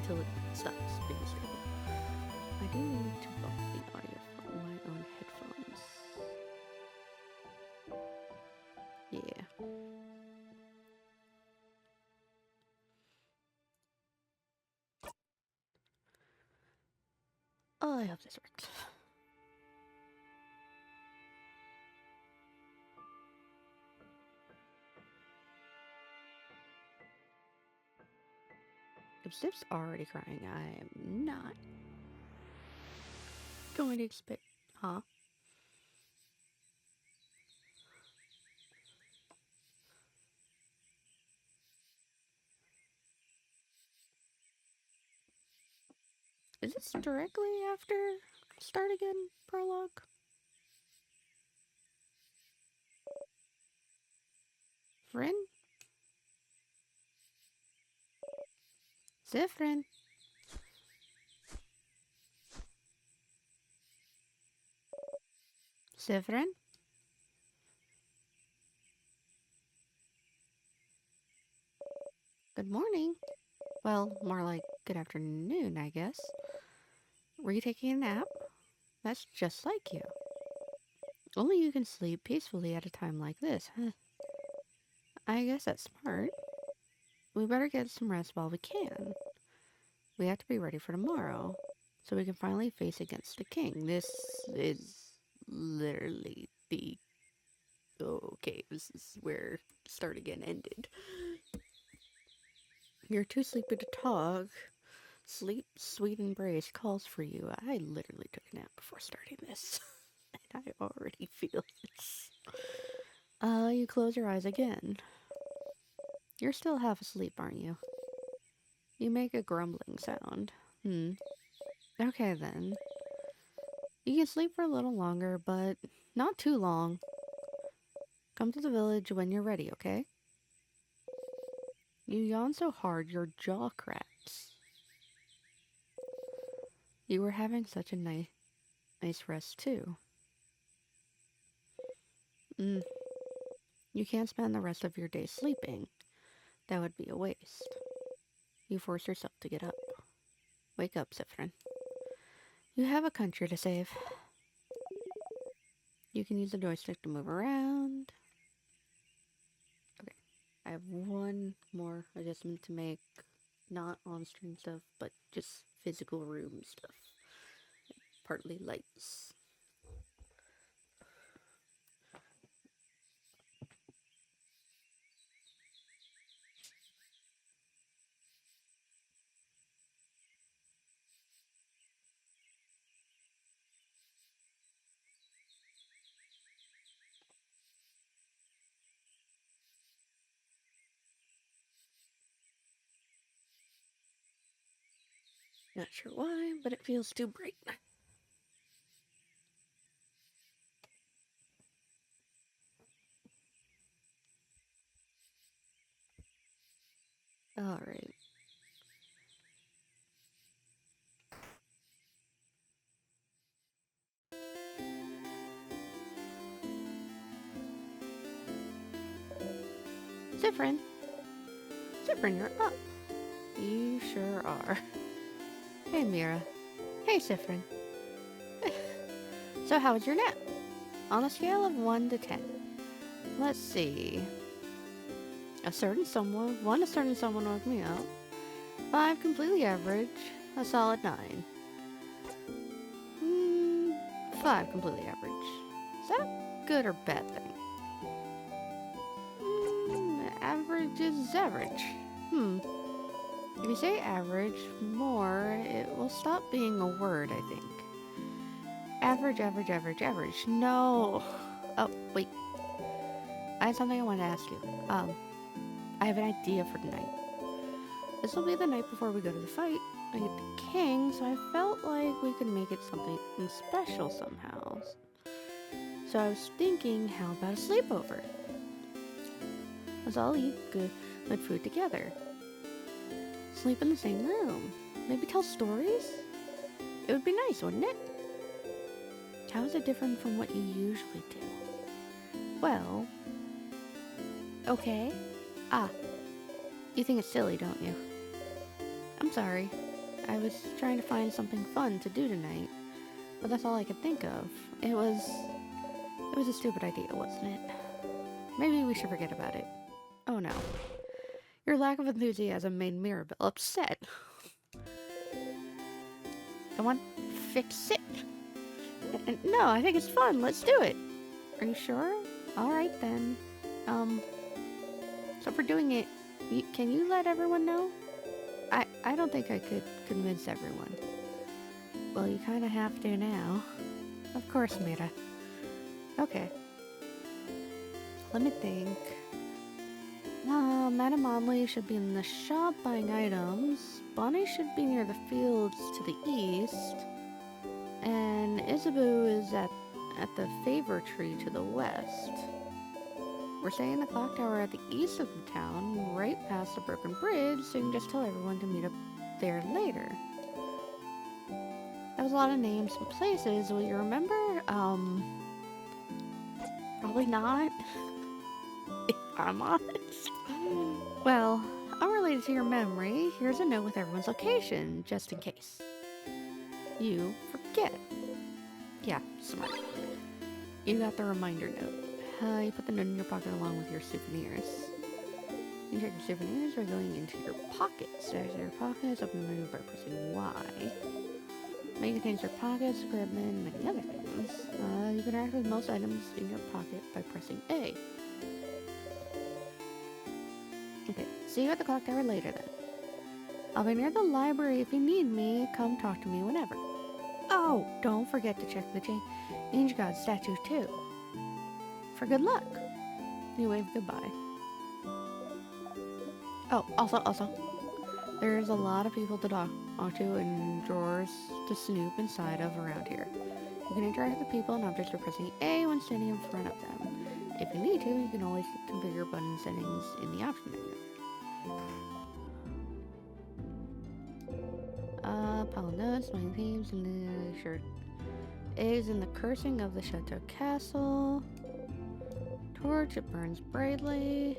until it stops being stable. I do need to bump the audio from my own headphones. Yeah. Oh, I hope this works. If Zip's already crying, I am not going to expect... Huh? Is this directly after Start Again prologue? Friend? Zifrin? Zifrin? Good morning. Well, more like good afternoon, I guess. Were you taking a nap? That's just like you. Only you can sleep peacefully at a time like this, huh? I guess that's smart. We better get some rest while we can. We have to be ready for tomorrow, so we can finally face against the king. This is literally the... Okay, this is where Start Again ended. You're too sleepy to talk. Sleep, sweet embrace calls for you. I literally took a nap before starting this. And I already feel this. You close your eyes again. You're still half asleep, aren't you? You make a grumbling sound. Okay then. You can sleep for a little longer, but not too long. Come to the village when you're ready, okay? You yawn so hard your jaw cracks. You were having such a nice rest too. You can't spend the rest of your day sleeping. That would be a waste. You force yourself to get up. Wake up, Sifrin. You have a country to save. You can use the joystick to move around. Okay, I have one more adjustment to make. Not on-screen stuff, but just physical room stuff. Partly lights. Not sure why, but it feels too bright. Alright. Zifrin! Zifrin, you're up! You sure are. Hey, Mira. Hey, Zifrin. So how was your nap? On a scale of 1 to 10. Let's see. A certain someone woke me up. 5, completely average. A solid 9. 5, completely average. Is that a good or bad thing? Average is average. If you say average more, it will stop being a word, I think. Average, average, average, average. No. Oh, wait. I have something I want to ask you. I have an idea for tonight. This will be the night before we go to the fight against the king, so I felt like we could make it something special somehow. So I was thinking, how about a sleepover? Let's all eat good food together. Sleep in the same room. Maybe tell stories? It would be nice, wouldn't it? How is it different from what you usually do? Well... Okay. You think it's silly, don't you? I'm sorry. I was trying to find something fun to do tonight, but that's all I could think of. It was a stupid idea, wasn't it? Maybe we should forget about it. Oh no. Your lack of enthusiasm made Mirabelle upset. Come on, fix it. No, I think it's fun. Let's do it. Are you sure? Alright then. So for doing it, can you let everyone know? I don't think I could convince everyone. Well, you kind of have to now. Of course, Mira. Okay. Let me think. Madame Monley should be in the shop buying items. Bonnie should be near the fields to the east. And Isabeau is at the favor tree to the west. We're staying in the clock tower at the east of the town, right past the broken bridge, so you can just tell everyone to meet up there later. That was a lot of names and places. Will you remember? Probably not. If I'm honest. Well, unrelated to your memory, here's a note with everyone's location, just in case you forget. Yeah, smart. You got the reminder note. You put the note in your pocket along with your souvenirs. You check your souvenirs are going into your pockets. There's your pockets, open the menu by pressing Y. May contains your pockets, equipment, and many other things. You can interact with most items in your pocket by pressing A. Okay, see you at the clock tower later then. I'll be near the library if you need me. Come talk to me whenever. Oh, don't forget to check the Change God statue too. For good luck. You wave goodbye. Oh, also, there's a lot of people to talk to and drawers to snoop inside of around here. You can interact with people and objects by pressing A when standing in front of them. If you need to, you can always configure button settings in the option menu. Pile of notes, smiling themes, and the shirt. Eggs in the cursing of the Chateau Castle. Torch, it burns brightly.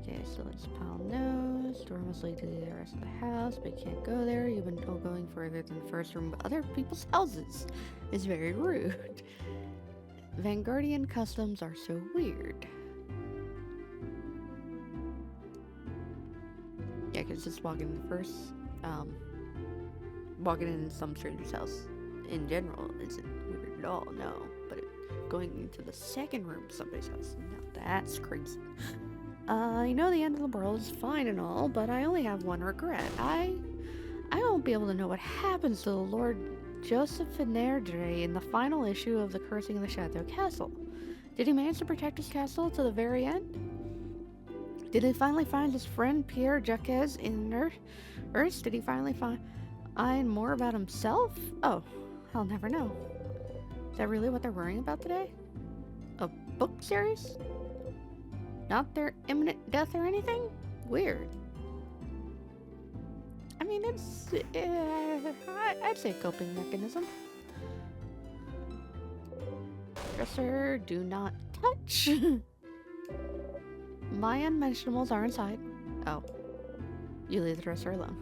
Okay, so let's pile notes. Door must lead to the rest of the house, but you can't go there. You've been told going further than the first room, but other people's houses is very rude. Vanguardian customs are so weird. Yeah, because just walking in the first, walking in some stranger's house in general isn't weird at all, no. But going into the second room of somebody's house, now that's crazy. I know the end of the world is fine and all, but I only have one regret. I won't be able to know what happens to the Lord Joseph Nerdre in the final issue of The Cursing of the Chateau Castle. Did he manage to protect his castle to the very end? Did he finally find his friend Pierre Jacques in Earth? Did he finally find more about himself? Oh, I'll never know. Is that really what they're worrying about today? A book series? Not their imminent death or anything? Weird. I mean, it's, I'd say coping mechanism. Dresser, do not touch. My unmentionables are inside. Oh. You leave the dresser alone.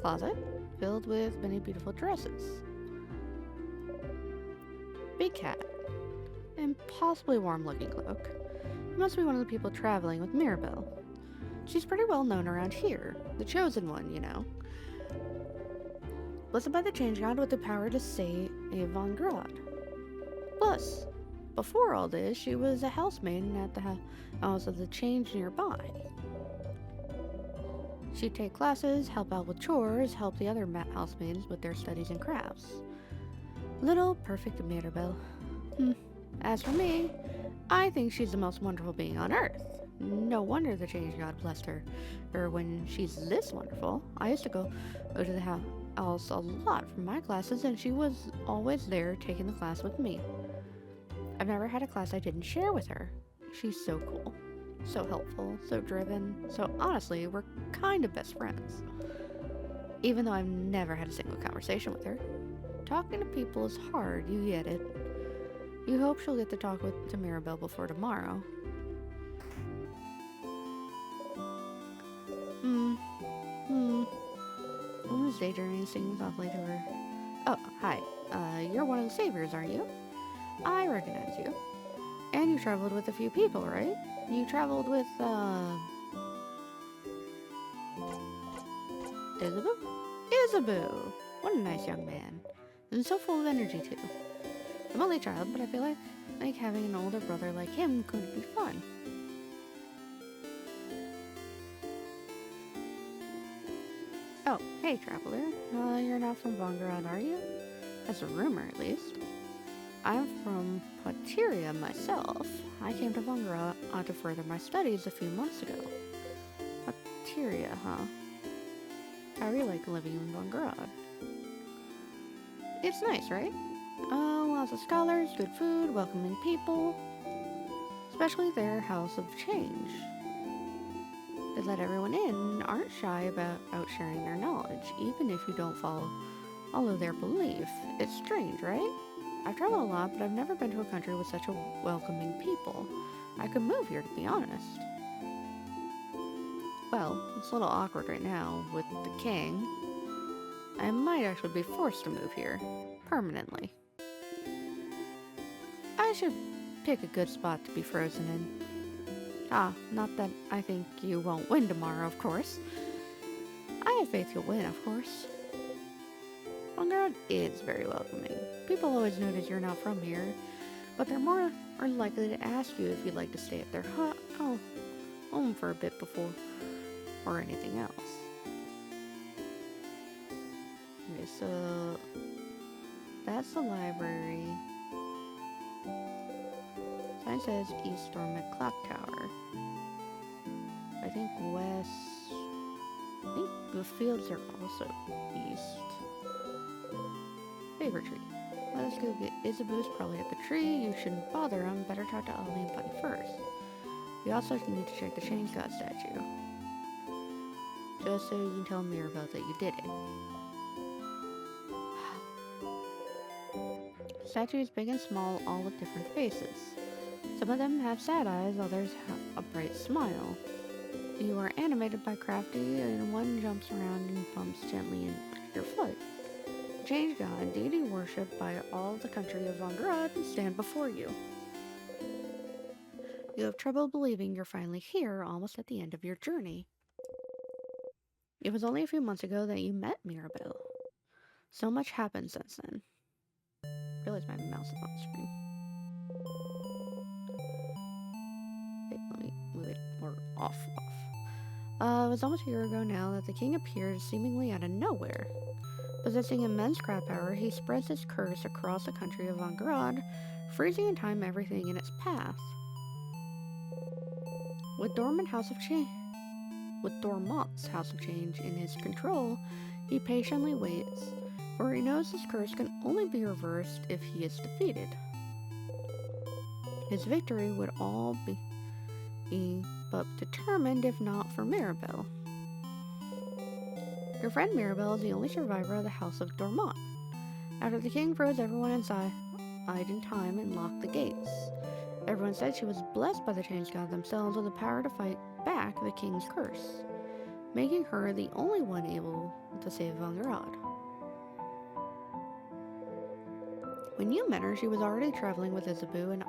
Closet, filled with many beautiful dresses. Big cat. Impossibly warm-looking cloak. He must be one of the people traveling with Mirabelle. She's pretty well known around here. The chosen one, you know. Blessed by the Change God with the power to save Von Grod. Plus, before all this, she was a housemaid at the house of the Change nearby. She'd take classes, help out with chores, help the other housemaids with their studies and crafts. Little perfect Mirabelle. As for me, I think she's the most wonderful being on Earth. No wonder the Change God blessed her. Or when she's this wonderful. I used to go to the house a lot for my classes, and she was always there taking the class with me. I've never had a class I didn't share with her. She's so cool, so helpful, so driven, so honestly, we're kind of best friends. Even though I've never had a single conversation with her. Talking to people is hard, you get it. You hope she'll get to talk to Mirabelle before tomorrow. was daydreaming, singing softly to her. Oh, hi. You're one of the saviors, aren't you? I recognize you. And you traveled with a few people, right? You traveled with, Isabu? Isabu! What a nice young man. And so full of energy, too. I'm only a child, but I feel like having an older brother like him could be fun. Oh, hey, traveler. You're not from Vongarad, are you? That's a rumor, at least. I'm from Poteria myself. I came to Vongarad to further my studies a few months ago. Poteria, huh? How do you like living in Vongarad? It's nice, right? Lots of scholars, good food, welcoming people. Especially their House of Change. They let everyone in and aren't shy about sharing their knowledge, even if you don't follow their belief. It's strange, right? I've traveled a lot, but I've never been to a country with such a welcoming people. I could move here, to be honest. Well, it's a little awkward right now with the king. I might actually be forced to move here, permanently. I should pick a good spot to be frozen in. Not that I think you won't win tomorrow, of course. I have faith you'll win, of course. Vongarad is very welcoming. People always notice you're not from here, but they're more likely to ask you if you'd like to stay at their home for a bit before or anything else. Okay, so that's the library. Sign says East Dormant Clock Tower. I think west. I think the fields are also east. Favor tree. Let us go get Isabu's probably at the tree. You shouldn't bother him. Better talk to Ali and Buddy first. You also need to check the Change God statue. Just so you can tell Mirabelle that you did it. Statues big and small, all with different faces. Some of them have sad eyes, others have a bright smile. You are animated by crafty, and one jumps around and bumps gently in your foot. Change God, deity worshipped by all the country of Vongarad, stand before you. You have trouble believing you're finally here, almost at the end of your journey. It was only a few months ago that you met Mirabelle. So much happened since then. I realize my mouse is on the screen. Wait, let me move it more off. It was almost a year ago now that the king appeared seemingly out of nowhere. Possessing immense crab power, he spreads his curse across the country of Vongarad, freezing in time everything in its path. With Dormant's House of Change in his control, he patiently waits, for he knows his curse can only be reversed if he is defeated. His victory would all be but determined if not for Mirabelle. Your friend Mirabelle is the only survivor of the House of Dormant. After the king froze everyone inside in time and locked the gates. Everyone said she was blessed by the Change God themselves with the power to fight back the king's curse, making her the only one able to save Vongarad. When you met her, she was already traveling with Isabu and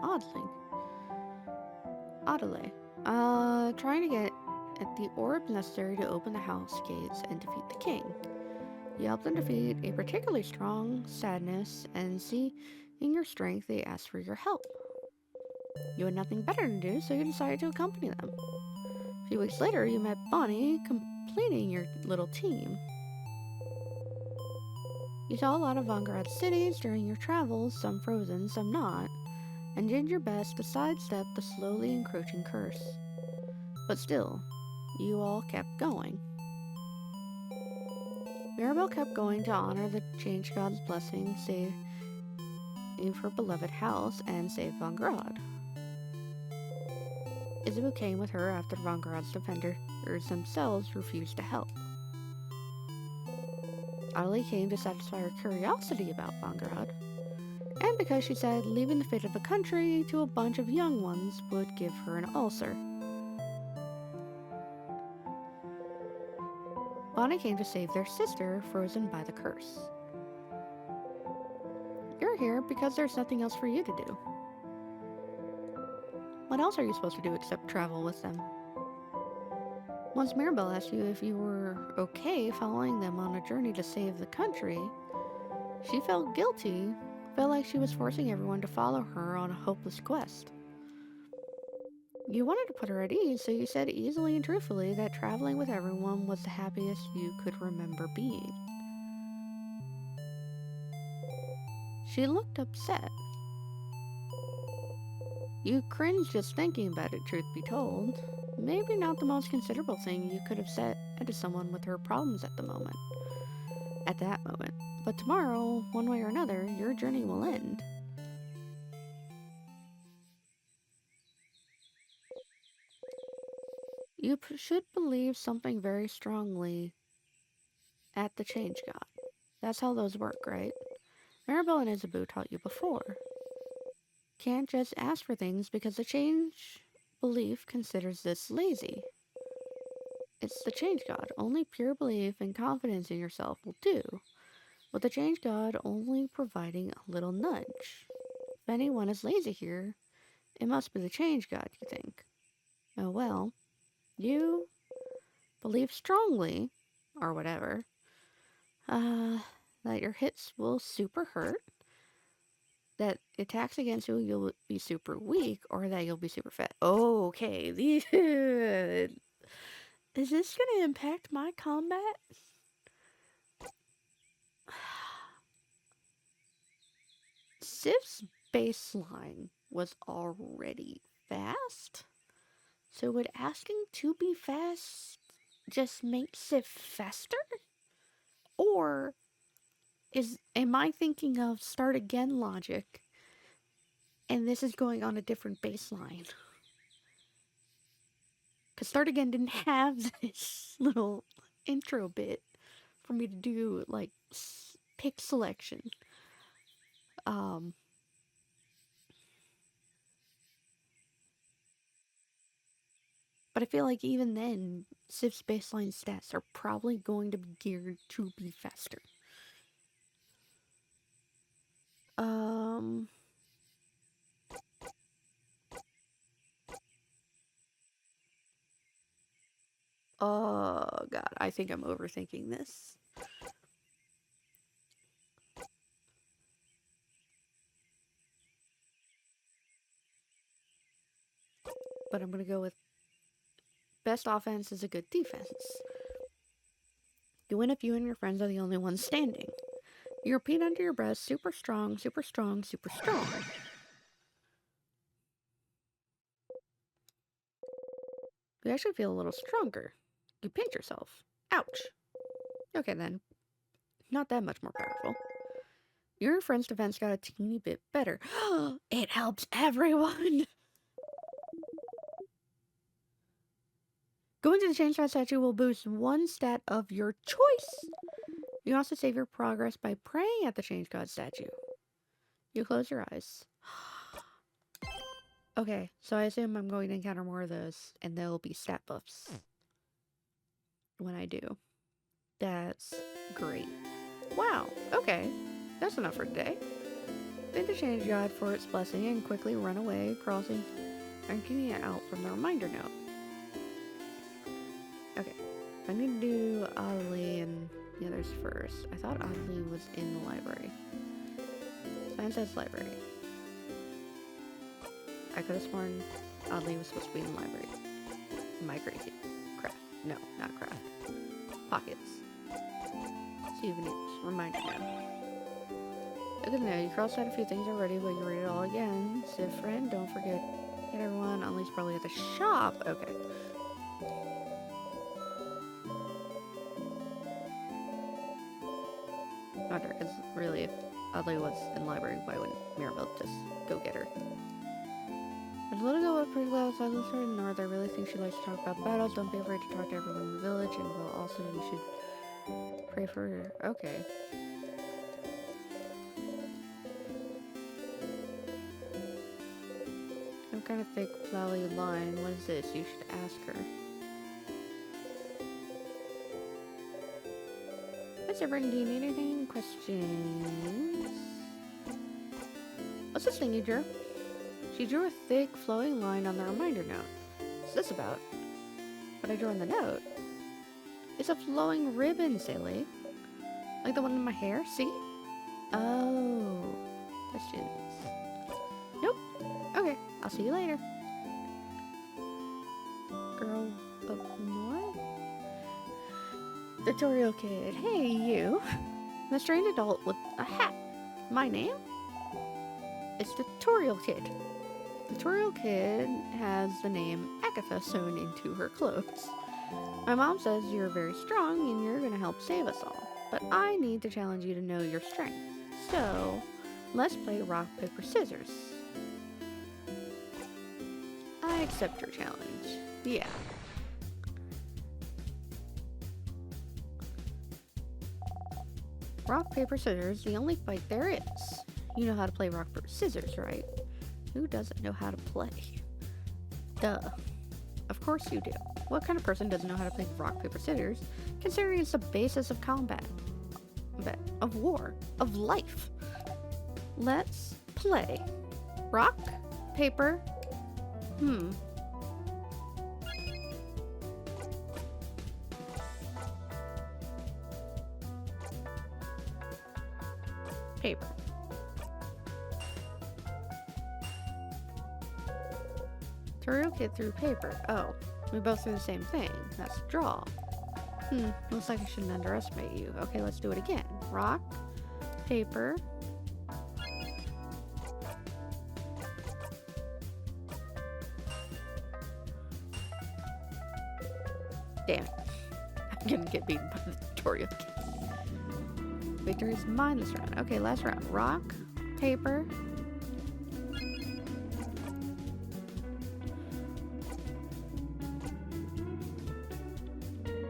Adelaide, trying to get at the orbs necessary to open the house gates and defeat the king. You helped them defeat a particularly strong Sadness, and seeing your strength, they asked for your help. You had nothing better to do, so you decided to accompany them. A few weeks later, you met Bonnie, completing your little team. You saw a lot of Vongarad cities during your travels, some frozen, some not, and did your best to sidestep the slowly encroaching curse. But still, you all kept going. Mirabelle kept going to honor the Change God's blessing, save her beloved house, and save Vongarad. Isabu came with her after Vongarad's defenders themselves refused to help. Adelaide came to satisfy her curiosity about Vongarad, and because she said leaving the fate of the country to a bunch of young ones would give her an ulcer. Bonnie came to save their sister, frozen by the curse. You're here because there's nothing else for you to do. What else are you supposed to do except travel with them? Once Mirabelle asked you if you were okay following them on a journey to save the country, she felt guilty, felt like she was forcing everyone to follow her on a hopeless quest. You wanted to put her at ease, so you said easily and truthfully that traveling with everyone was the happiest you could remember being. She looked upset. You cringed just thinking about it, truth be told. Maybe not the most considerable thing you could have said to someone with her problems at that moment. But tomorrow, one way or another, your journey will end. You should believe something very strongly at the change god. That's how those work, right? Maribel and Isabu taught you before. Can't just ask for things because the change belief considers this lazy. It's the change god. Only pure belief and confidence in yourself will do, with the change god only providing a little nudge. If anyone is lazy here, it must be the change god, you think. Oh well, you believe strongly, or whatever, that your hits will super hurt, that attacks against you you'll be super weak, or that you'll be super fat. Okay, is this gonna impact my combat? Sif's baseline was already fast, so would asking to be fast just make Sif faster? Or am I thinking of start again logic and this is going on a different baseline? Because start again didn't have this little intro bit for me to do like pick selection. But I feel like even then, Sif's baseline stats are probably going to be geared to be faster. Oh god, I think I'm overthinking this. But I'm gonna go with best offense is a good defense. You win if you and your friends are the only ones standing. You repeat under your breath, super strong, super strong, super strong. You actually feel a little stronger. You pinch yourself. Ouch. Okay then. Not that much more powerful. Your friend's defense got a teeny bit better. It helps everyone! Going to the change stat statue will boost one stat of your choice. You can also save your progress by praying at the change god statue. You close your eyes. Okay, so I assume I'm going to encounter more of those, and there'll be stat buffs when I do. That's great. Wow, okay. That's enough for today. Thank the change god for its blessing and quickly run away, crossing and getting it out from the reminder note. Okay, I need to do Adelie and the others first. I thought Adelie was in the library. Science says library. I could have sworn Adelie was supposed to be in the library. Am I crazy? Craft. No, not craft. Pockets. Souvenirs. Reminder note. Look at now, you crossed out a few things already, but you read it all again. Civ friend, don't forget. Get everyone, Adelie's probably at the shop. Okay. Wonder, because really, if Adelie was in the library, why wouldn't Mirabelle just go get her? There's a little girl with pretty loud silence her in the north. I really think she likes to talk about battles. Don't be afraid to talk to everyone in the village, and well, also you should pray for her. Okay. Some kind of fake flowery line. What is this? You should ask her. Mr. Burton, do you need anything? Questions? What's this thing you drew? She drew a thick, flowing line on the reminder note. What's this about? What I drew on the note? It's a flowing ribbon, silly. Like the one in my hair, see? Oh. Questions? Nope. Okay, I'll see you later. Girl up north? Tutorial kid. Hey, you. The strange adult with a hat. My name? It's Tutorial Kid. Tutorial Kid has the name Agatha sewn into her clothes. My mom says you're very strong and you're going to help save us all. But I need to challenge you to know your strength. So, let's play rock, paper, scissors. I accept your challenge. Yeah. Rock, paper, scissors, the only fight there is. You know how to play rock, paper, scissors, right? Who doesn't know how to play? Duh. Of course you do. What kind of person doesn't know how to play rock, paper, scissors, considering it's the basis of combat, of war, of life? Let's play. Rock, paper, paper. Tutorial Kid threw paper. Oh, we both threw the same thing. That's a draw. Looks like I shouldn't underestimate you. Okay, let's do it again. Rock, paper. Damn it. I'm gonna get beaten by the Tutorial Kid. Victory is mine this round. Okay, last round. Rock, paper.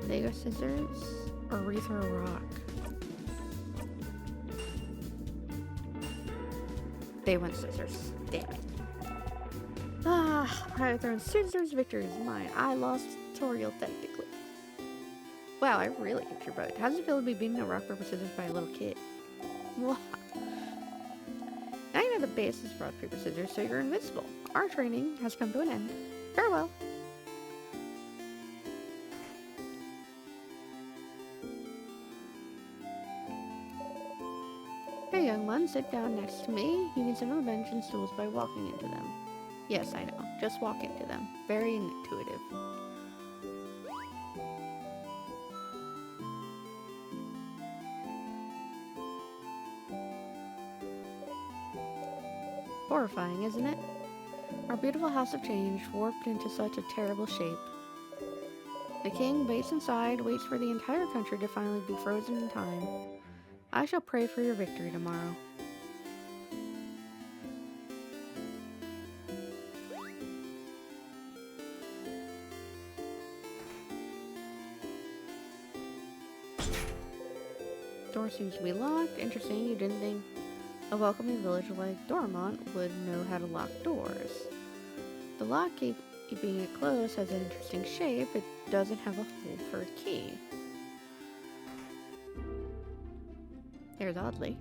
Lego scissors or rethrow a rock. They went scissors. Damn it. I thrown scissors. Victory is mine. I lost tutorial technically. Wow, I really kicked your butt. How does it feel to be beaten at rock, paper, scissors by a little kid? Wow. Now you know the basis of rock, paper, scissors, so you're invincible. Our training has come to an end. Farewell. Hey, young one, sit down next to me. You can sit on the bench and stools by walking into them. Yes, I know. Just walk into them. Very intuitive. Horrifying, isn't it? Our beautiful house of change warped into such a terrible shape. The king waits inside, waits for the entire country to finally be frozen in time. I shall pray for your victory tomorrow. Door seems to be locked. Interesting, you didn't think a welcoming village like Dormont would know how to lock doors. The lock keeping it closed has an interesting shape. It doesn't have a hole for a key. There's Audley.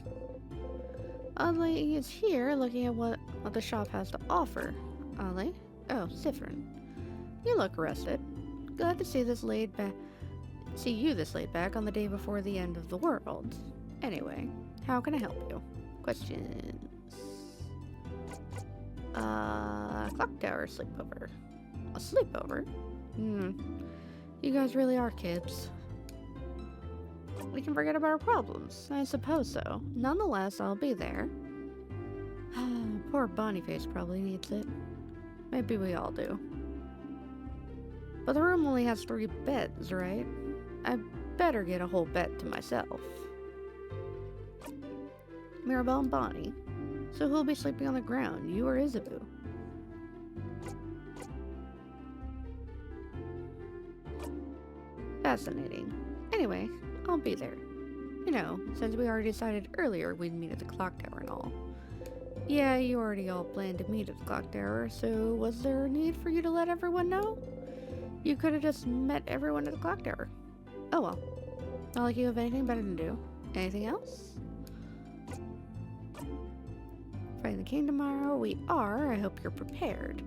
Audley is here looking at what the shop has to offer. Audley? Oh, Siffrin. You look rested. Glad to see you this laid back on the day before the end of the world. Anyway, how can I help you? Questions? Clock tower sleepover. A sleepover? You guys really are kids. We can forget about our problems. I suppose so. Nonetheless, I'll be there. Poor Boniface probably needs it. Maybe we all do. But the room only has 3 beds, right? I better get a whole bed to myself. Mirabelle and Bonnie. So who'll be sleeping on the ground, you or Isabu? Fascinating. Anyway, I'll be there. You know, since we already decided earlier we'd meet at the clock tower and all. Yeah, you already all planned to meet at the clock tower, so was there a need for you to let everyone know? You could have just met everyone at the clock tower. Oh well. Not like you have anything better to do. Anything else? Fighting the king tomorrow? We are. I hope you're prepared.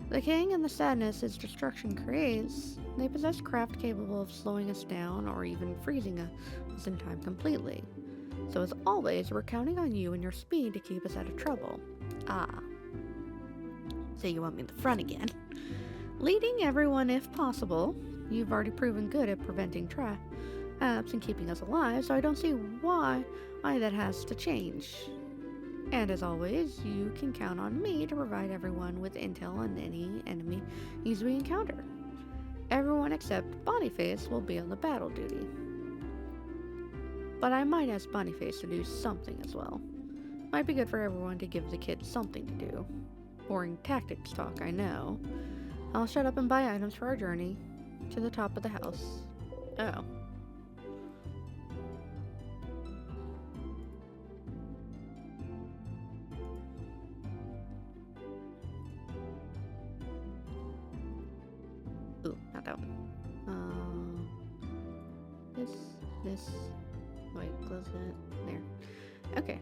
The king and the sadness his destruction creates, they possess craft capable of slowing us down or even freezing us in time completely. So as always, we're counting on you and your speed to keep us out of trouble. Ah. So you want me in the front again. Leading everyone if possible. You've already proven good at preventing traps and keeping us alive, so I don't see why that has to change. And as always, you can count on me to provide everyone with intel on any enemies we encounter. Everyone except Bonyface will be on the battle duty. But I might ask Bonyface to do something as well. Might be good for everyone to give the kids something to do. Boring tactics talk, I know. I'll shut up and buy items for our journey to the top of the house. Oh. Ooh, not that one. This. Wait, close that. There. Okay.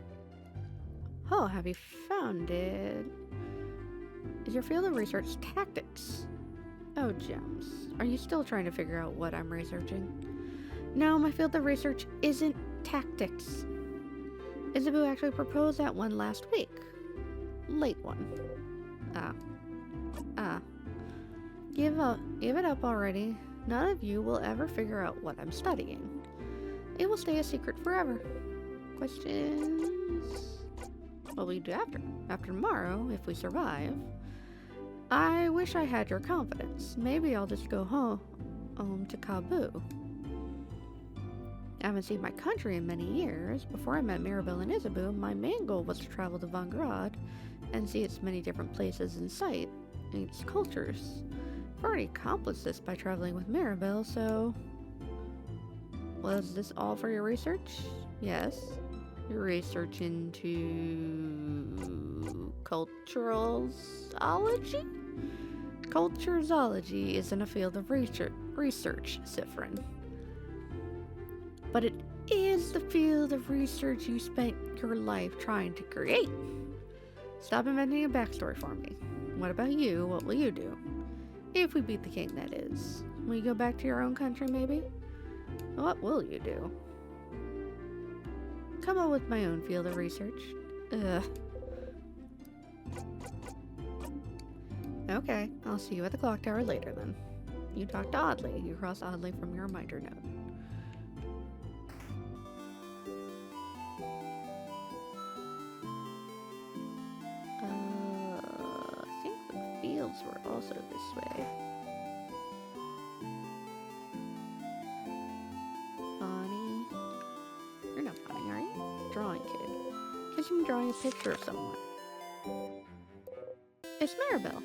Oh, have you found it? Is your field of research tactics? Oh, gems. Are you still trying to figure out what I'm researching? No, my field of research isn't tactics. Isabu actually proposed that one last week. Late one. Give it up already. None of you will ever figure out what I'm studying. It will stay a secret forever. Questions? What will you do after tomorrow, if we survive? I wish I had your confidence. Maybe I'll just go home to Kabul. I haven't seen my country in many years. Before I met Mirabelle and Isabu, my main goal was to travel to Vangrad and see its many different places in sight and its cultures. I've already accomplished this by traveling with Mirabelle, so... Was this all for your research? Yes. Your research into... culturalology? Culturology isn't a field of research, Sifrin. But it is the field of research you spent your life trying to create. Stop inventing a backstory for me. What about you? What will you do? If we beat the king, that is. Will you go back to your own country, maybe? What will you do? Come up with my own field of research. Ugh. Okay, I'll see you at the clock tower later then. You talked oddly. You crossed oddly from your reminder note. I think the fields were also this way. Bonnie. You're not Bonnie, are you? Drawing kid. Guess you're drawing a picture of someone. It's Mirabelle.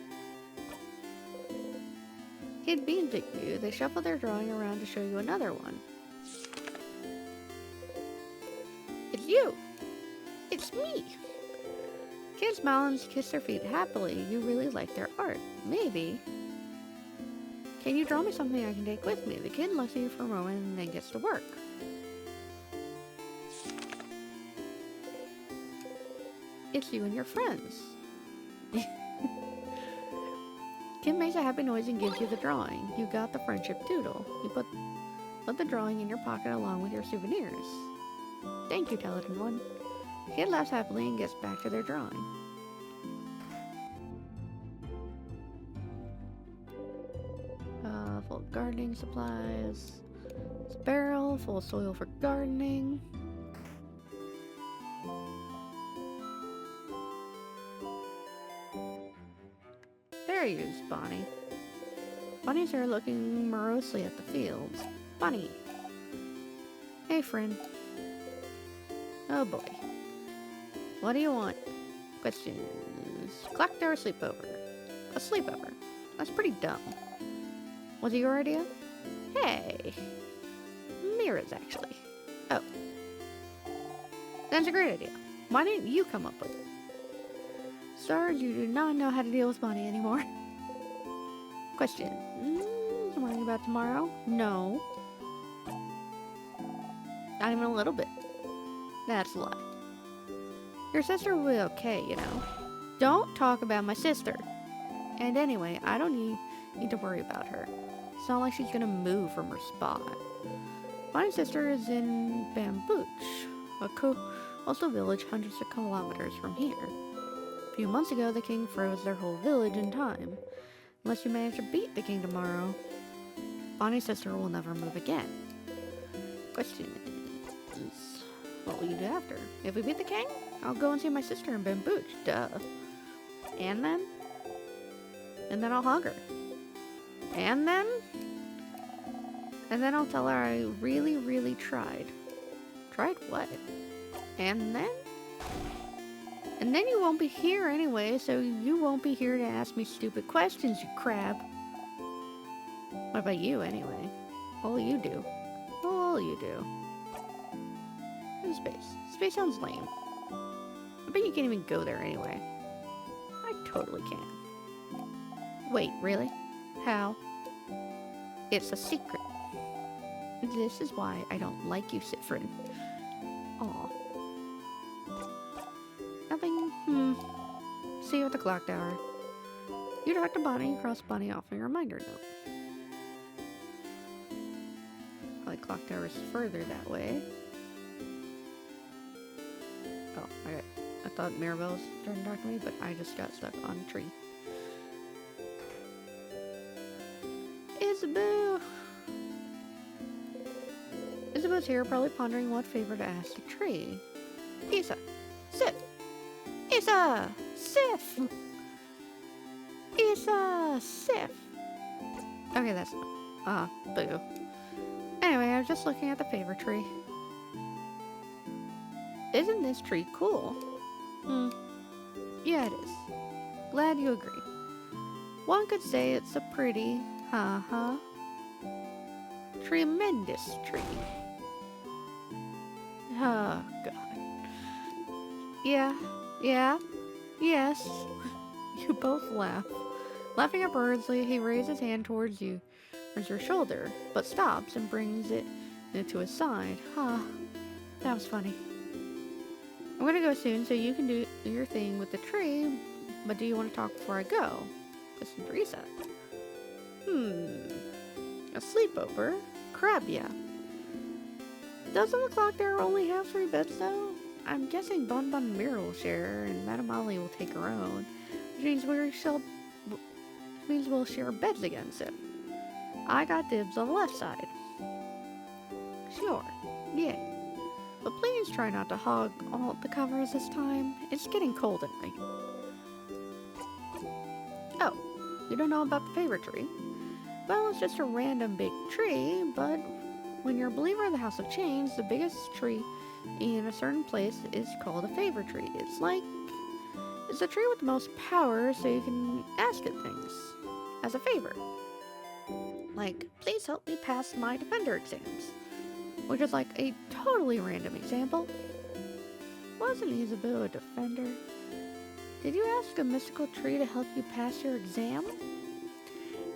Kid beamed at you. They shuffle their drawing around to show you another one. It's you! It's me! Kid smiles and kiss their feet happily. You really like their art. Maybe. Can you draw me something I can take with me? The kid looks at you for a moment and then gets to work. It's you and your friends. Kid makes a happy noise and gives you the drawing. You got the friendship doodle. You put the drawing in your pocket along with your souvenirs. Thank you, Talented One. Kid laughs happily and gets back to their drawing. Full of gardening supplies. It's a barrel full of soil for gardening. There he is, Bonnie. Bonnie's there looking morosely at the fields. Bonnie. Hey, friend. Oh boy. What do you want? Questions. Clock tower sleepover. A sleepover. That's pretty dumb. Was it your idea? Hey. Mira's, actually. Oh. That's a great idea. Why didn't you come up with it? Stars, you do not know how to deal with Bonnie anymore. Question. Worrying about tomorrow? No. Not even a little bit. That's a lie. Your sister will be okay, you know. Don't talk about my sister. And anyway, I don't need to worry about her. It's not like she's gonna move from her spot. My sister is in Bambooch, a coastal village hundreds of kilometers from here. A few months ago, the king froze their whole village in time. Unless you manage to beat the king tomorrow, Bonnie's sister will never move again. Question is, what will you do after? If we beat the king, I'll go and see my sister in Bambooch, duh. And then I'll hug her. And then I'll tell her I really, really tried. Tried what? And then you won't be here anyway, so you won't be here to ask me stupid questions, you crab. What about you, anyway? What will you do? What will you do? In space. Space sounds lame. I bet you can't even go there anyway. I totally can. Wait, really? How? It's a secret. This is why I don't like you, Sifrin. Aw. Nothing. See you at the clock tower. You talk to Bonnie, cross Bonnie off a reminder note. Probably clock tower is further that way. Oh, I thought Mirabelle was trying to talk to me, but I just got stuck on a tree. Isabelle! Isabel's here, probably pondering what favor to ask the tree. Isa! Sif! Isa! Sif! Isa! Sif! Okay, that's not. Boo. Anyway, I was just looking at the favor tree. Isn't this tree cool? Yeah, it is. Glad you agree. One could say it's a pretty, tremendous tree. Oh, God. Yeah, yes. You both laugh. Laughing at Birdsley, he raises his hand towards you, towards your shoulder, but stops and brings it to his side. That was funny. I'm gonna go soon, so you can do your thing with the tree, but do you want to talk before I go? Listen to Teresa. A sleepover? Crap, yeah. Doesn't the clock tower only have 3 beds, though? I'm guessing Bon Bon and Mira will share, and Madame Molly will take her own, which means we'll share beds again soon. I got dibs on the left side. Sure, yeah. But please try not to hog all the covers this time. It's getting cold at night. Oh, you don't know about the favor tree? Well, it's just a random big tree, but when you're a believer in the House of Change, the biggest tree in a certain place is called a favor tree. It's a tree with the most power, so you can ask it things as a favor. Like, please help me pass my defender exams. Which is like a totally random example. Wasn't Isabelle a defender? Did you ask a mystical tree to help you pass your exam?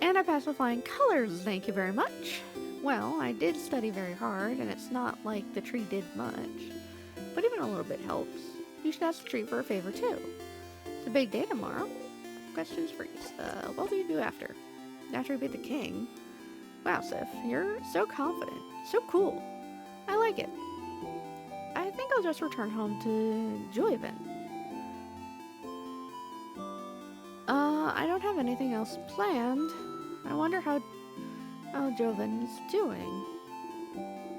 And I passed with flying colors, thank you very much. Well, I did study very hard, and it's not like the tree did much. But even a little bit helps. You should ask the tree for a favor, too. It's a big day tomorrow. Questions for you. What will you do after? After you beat the king? Wow, Sif, you're so confident. So cool. I like it. I think I'll just return home to Joyven. I don't have anything else planned. I wonder how Joven is doing.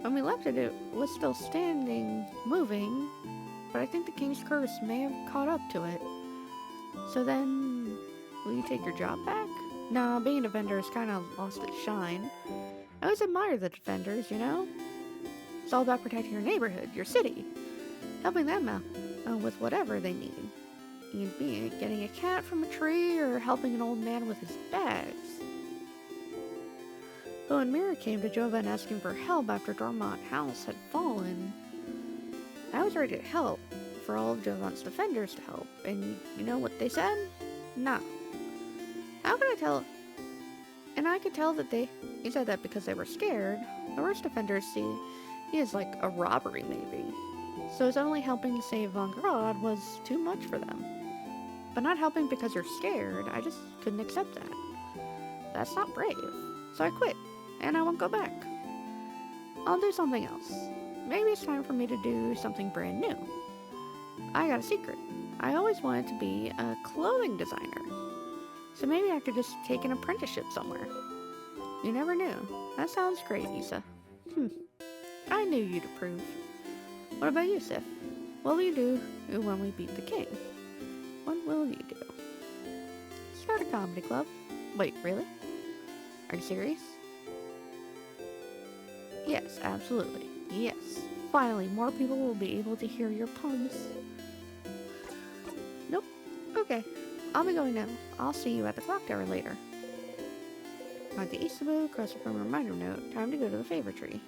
When we left it, it was still standing, moving, but I think the king's curse may have caught up to it. So then, will you take your job back? Nah, being a defender has kind of lost its shine. I always admire the defenders, you know? It's all about protecting your neighborhood, your city, helping them out with whatever they need. Be it getting a cat from a tree or helping an old man with his bags. But when Mira came to Joven asking for help after Dormont House had fallen, I was ready to help, for all of Jovan's defenders to help, and you know what they said? Nah. How could I tell? And I could tell that they said that because they were scared. The worst defenders see is like a robbery, maybe. So suddenly helping to save Von Grod was too much for them. But not helping because you're scared, I just couldn't accept that. That's not brave. So I quit, and I won't go back. I'll do something else. Maybe it's time for me to do something brand new. I got a secret. I always wanted to be a clothing designer. So maybe I could just take an apprenticeship somewhere. You never knew. That sounds great, Issa. Hmm, I knew you'd approve. What about you, Sif? What will you do when we beat the king? What will you do? Start a comedy club. Wait, really? Are you serious? Yes, absolutely. Yes. Finally, more people will be able to hear your puns. Nope. Okay. I'll be going now. I'll see you at the clock tower later. On the Isabu, cross from a reminder note, time to go to the favor tree.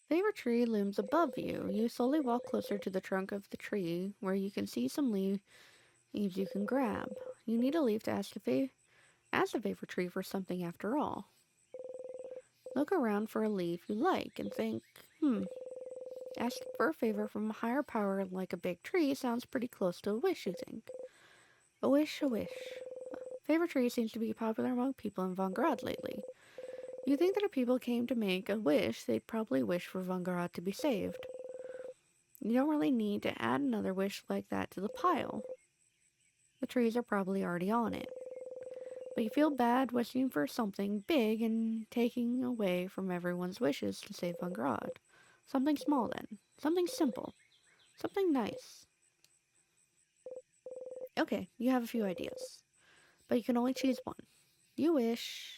Favor tree looms above you. You slowly walk closer to the trunk of the tree, where you can see some leaves you can grab. You need a leaf to ask the favor tree for something after all. Look around for a leaf you like and think, asking for a favor from a higher power like a big tree sounds pretty close to a wish, you think. A wish, a wish. Favor tree seems to be popular among people in Vangarad lately. You think that if people came to make a wish, they'd probably wish for Vangarad to be saved. You don't really need to add another wish like that to the pile. The trees are probably already on it. But you feel bad wishing for something big and taking away from everyone's wishes to save Vangarad. Something small then. Something simple. Something nice. Okay, you have a few ideas. But you can only choose one. You wish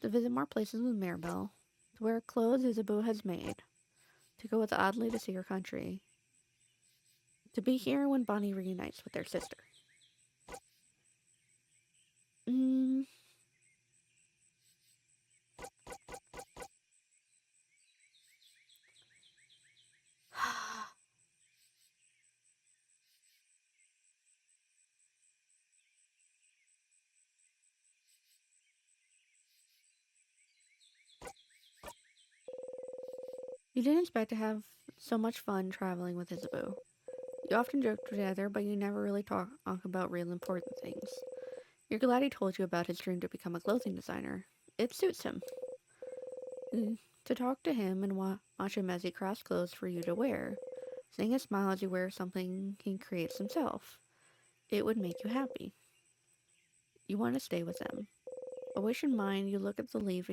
to visit more places with Mirabelle, to wear clothes Isabeau has made, to go with Audley to see her country, to be here when Bonnie reunites with their sister. Mm. You didn't expect to have so much fun traveling with Isabeau. You often joke together, but you never really talk about real important things. You're glad he told you about his dream to become a clothing designer. It suits him. To talk to him and watch him as he crafts clothes for you to wear. Seeing his smile as you wear something he creates himself. It would make you happy. You want to stay with them. A wish in mind, you look at the leaf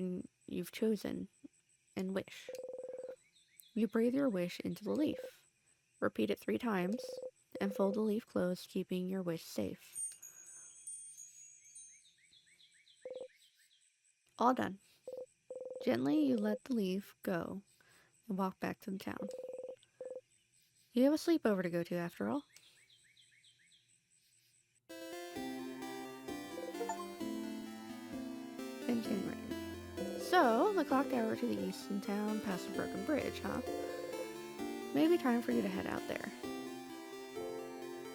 you've chosen and wish. You breathe your wish into the leaf. Repeat it 3 times and fold the leaf closed, keeping your wish safe. All done. Gently, you let the leaf go and walk back to the town. You have a sleepover to go to after all. Continuing. So, the clock tower to the east in town past the broken bridge, huh? Maybe time for you to head out there.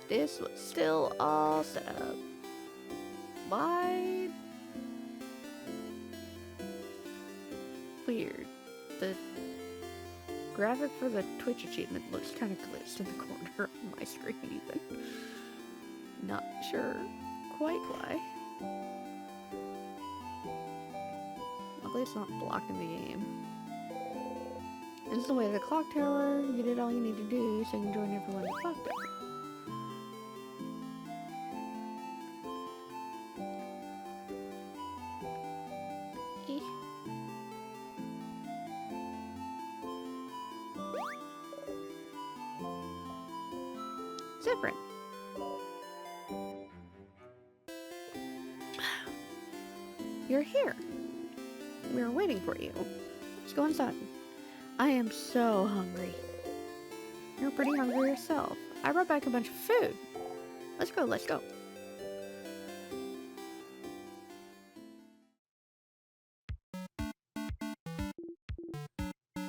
This was still all set up. Why? Weird. The graphic for the Twitch achievement looks kind of glitched in the corner of my screen even. Not sure quite why. Luckily it's not blocked in the game. This is the way to the clock tower. You did all you need to do so you can join everyone at the clock tower. Different. You're here. We were waiting for you. Let's go inside. I am so hungry. You're pretty hungry yourself. I brought back a bunch of food. Let's go, let's go.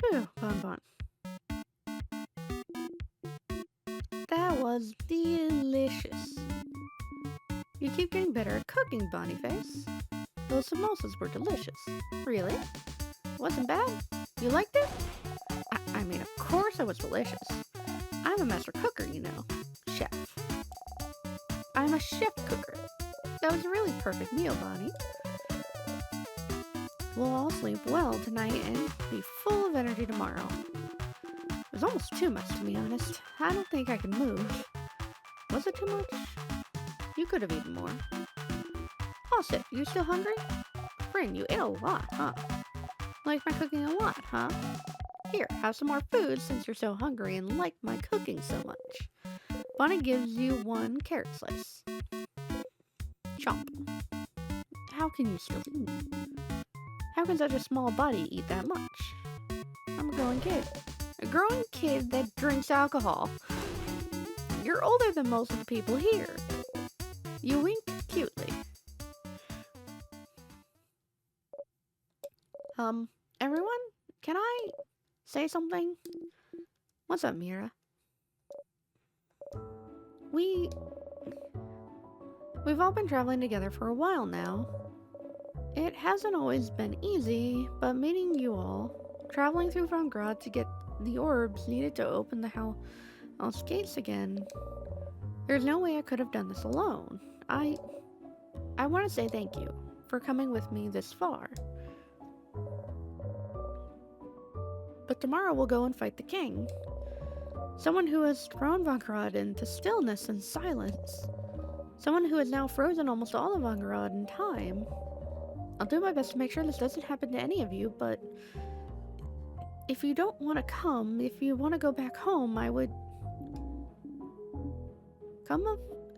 Phew, bon bon. was delicious. You keep getting better at cooking, Bonyface. Those samosas were delicious. Really? Wasn't bad? You liked it? I mean, of course it was delicious. I'm a master cooker, you know. Chef. I'm a chef cooker. That was a really perfect meal, Bonnie. We'll all sleep well tonight and be full of energy tomorrow. It was almost too much, to be honest. I don't think I can move. Was it too much? You could have eaten more. Oh, Sif, you still hungry? Friend, you ate a lot, huh? Like my cooking a lot, huh? Here, have some more food since you're so hungry and like my cooking so much. Bonnie gives you one carrot slice. Chomp. How can you still eat? How can such a small body eat that much? I'm a growing kid. A growing kid that drinks alcohol. You're older than most of the people here. You wink cutely. Everyone? Can I say something? What's up, Mira? We've all been traveling together for a while now. It hasn't always been easy, but meeting you all, traveling through Von Grad to get the orbs needed to open the house gates again. There's no way I could have done this alone. I want to say thank you for coming with me this far. But tomorrow we'll go and fight the king. Someone who has thrown Von Grad into stillness and silence. Someone who has now frozen almost all of Von Grad in time. I'll do my best to make sure this doesn't happen to any of you, but if you don't want to come, if you want to go back home, I would...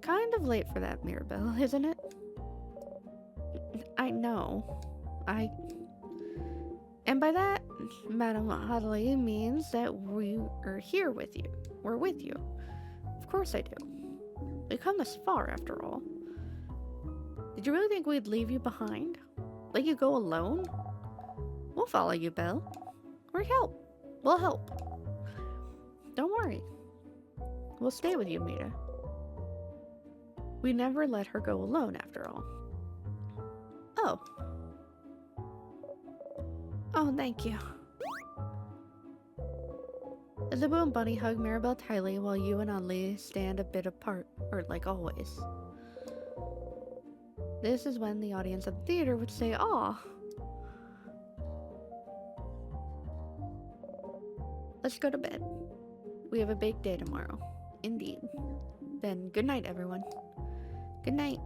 kind of late for that, Mirabelle, isn't it? I know. And by that, Madame Hadley means that we are here with you. We're with you. Of course I do. We've come this far, after all. Did you really think we'd leave you behind? Let you go alone? We'll follow you, Belle. We'll help. Don't worry. We'll stay with you, Mira. We never let her go alone, after all. Oh. Oh, thank you. Isabeau and Bunny hug Mirabelle tightly while you and Audley stand a bit apart, or like always. This is when the audience at the theater would say, "Aw." Let's go to bed. We have a big day tomorrow. Indeed. Then good night, everyone. Good night.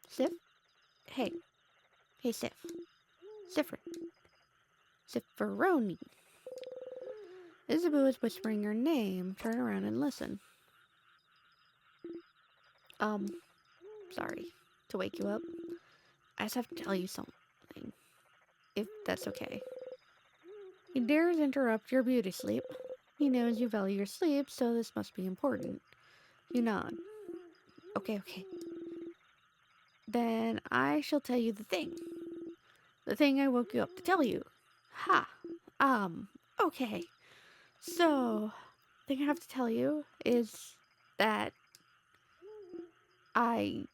Sif? Hey. Hey, Sif. Sifrin. Sifferoni. Isabeau is whispering your name. Turn around and listen. Sorry to wake you up. I just have to tell you something. If that's okay. He dares interrupt your beauty sleep. He knows you value your sleep, so this must be important. You nod. Okay. Then I shall tell you the thing. The thing I woke you up to tell you. Ha! Okay. So, the thing I have to tell you is that I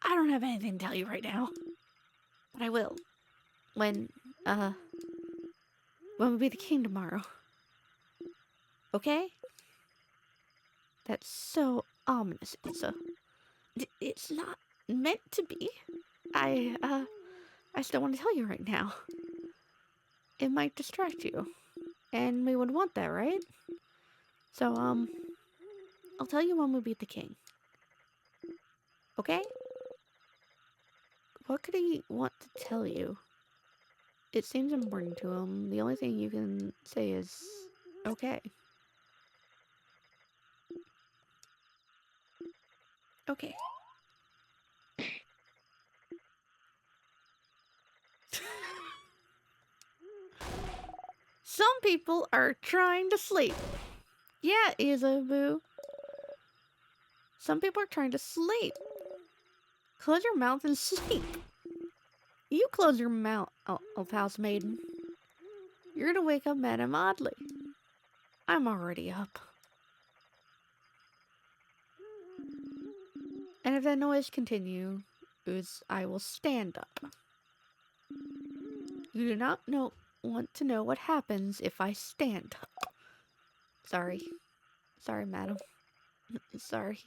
don't have anything to tell you right now. But I will. When we be the king tomorrow. Okay? That's so ominous, Ilsa. It's not meant to be. I still want to tell you right now. It might distract you. And we would want that, right? So, I'll tell you when we beat the king. Okay? What could he want to tell you? It seems important to him. The only thing you can say is, okay. Okay. Some people are trying to sleep. Yeah, Isabeau. Some people are trying to sleep. Close your mouth and sleep. You close your mouth, house maiden. You're gonna wake up Madame Oddly. I'm already up. And if that noise continues, I will stand up. You do not want to know what happens if I stand up. Sorry. Sorry, madam. Sorry.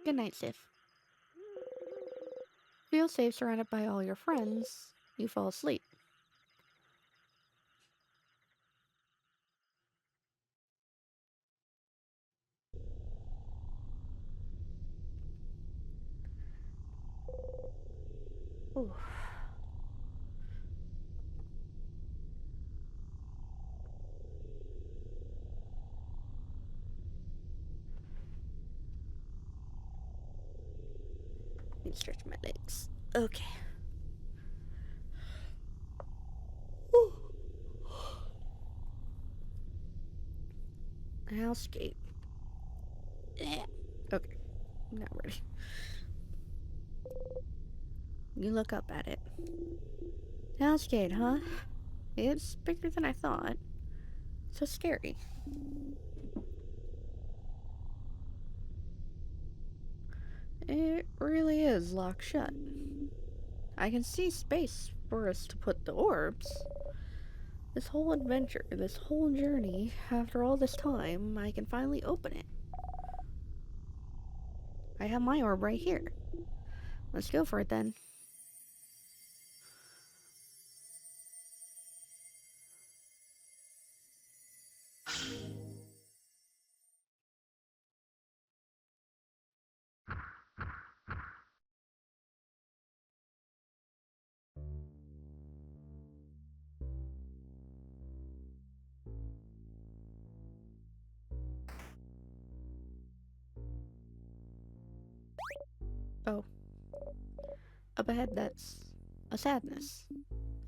Good night, Sif. Feel safe surrounded by all your friends. You fall asleep. Ooh. Let me stretch my legs. Okay. Housecape. Okay, not ready. You look up at it. Housegate, huh? It's bigger than I thought. So scary. It really is locked shut. I can see space for us to put the orbs. This whole adventure, this whole journey, after all this time, I can finally open it. I have my orb right here. Let's go for it then. Oh. Up ahead, that's a sadness.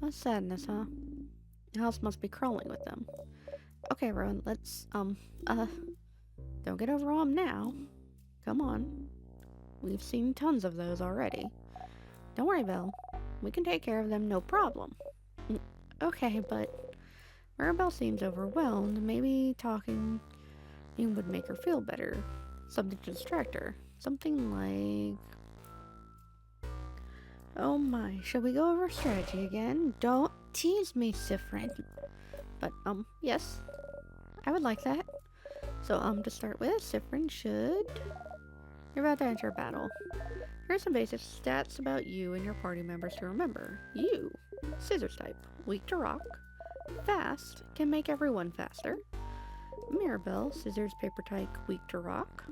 A sadness, huh? The house must be crawling with them. Okay, Rowan, let's, don't get overwhelmed now. Come on. We've seen tons of those already. Don't worry, Belle. We can take care of them, no problem. Okay, but Mirabelle seems overwhelmed. Maybe talking would make her feel better. Something to distract her. Something like... Oh my, shall we go over strategy again? Don't tease me, Sifrin. But, yes. I would like that. So, to start with, Sifrin should... You're about to enter a battle. Here's some basic stats about you and your party members to remember. You, scissors type, weak to rock, fast, can make everyone faster. Mirabelle, scissors paper type, weak to rock,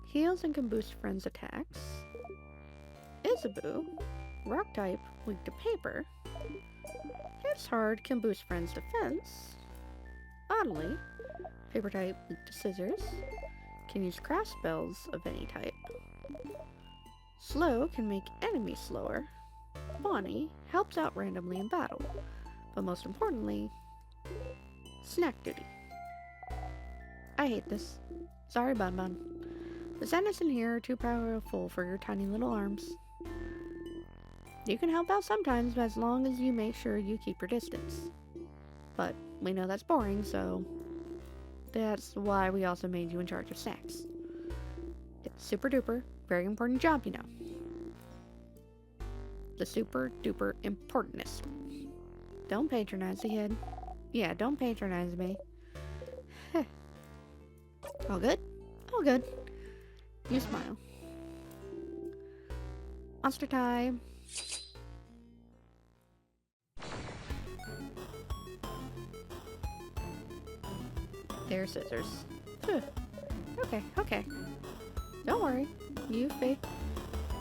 heals and can boost friends' attacks. Isabu, rock type, weak to paper, hits hard, can boost friends' defense. Oddly, paper type, weak to scissors, can use craft spells of any type. Slow can make enemies slower. Bonnie helps out randomly in battle. But most importantly, snack duty. I hate this. Sorry, Bun Bun. The sadness in here are too powerful for your tiny little arms. You can help out sometimes as long as you make sure you keep your distance. But we know that's boring, so that's why we also made you in charge of snacks. It's super duper, very important job, you know. The super duper importantest. Don't patronize the kid. Yeah, don't patronize me. All good? All good. You smile. Monster time. There's scissors. Okay. Don't worry. You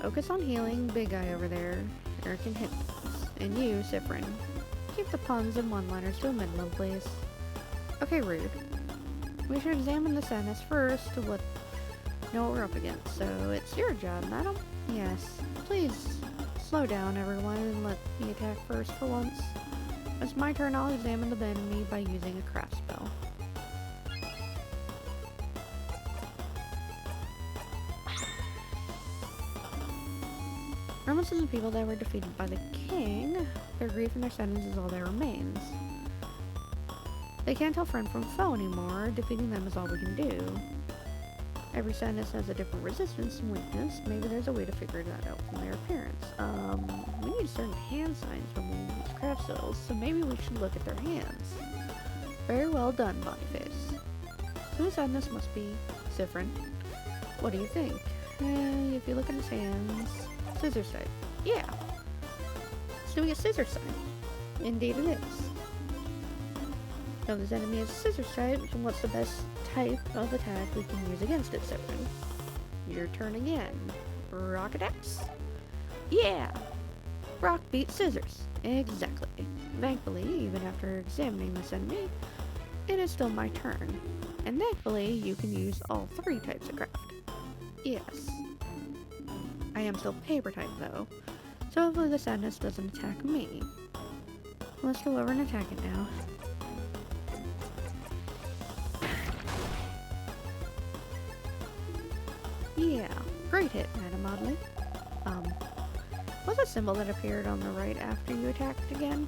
focus on healing big guy over there. Eric can hit. And you, Sifrin. Keep the puns and one-liners to a minimum, please. Okay, rude. We should examine the sadness first to know what we're up against. So it's your job, madam. Yes. Please slow down, everyone, and let me attack first for once. It's my turn. I'll examine the enemy by using a craft spell. Remnants of the people that were defeated by the king, their grief and their sadness is all that remains. They can't tell friend from foe anymore. Defeating them is all we can do. Every sadness has a different resistance and weakness. Maybe there's a way to figure that out from their appearance. We need certain hand signs when we use craft skills, so maybe we should look at their hands. Very well done, Boniface. So the sadness must be Siffrin. What do you think? If you look at his hands... Scissors type. Yeah. It's doing a scissors sign. Indeed it is. Now this enemy is scissors type, so what's the best type of attack we can use against it, Siffrin? Your turn again. Rock attacks? Yeah! Rock beats scissors. Exactly. Thankfully, even after examining this enemy, it is still my turn. And thankfully, you can use all 3 types of craft. Yes. I am still paper type though, so hopefully the sadness doesn't attack me. Let's go over and attack it now. Yeah, great hit, Madam Audley. What's the symbol that appeared on the right after you attacked again?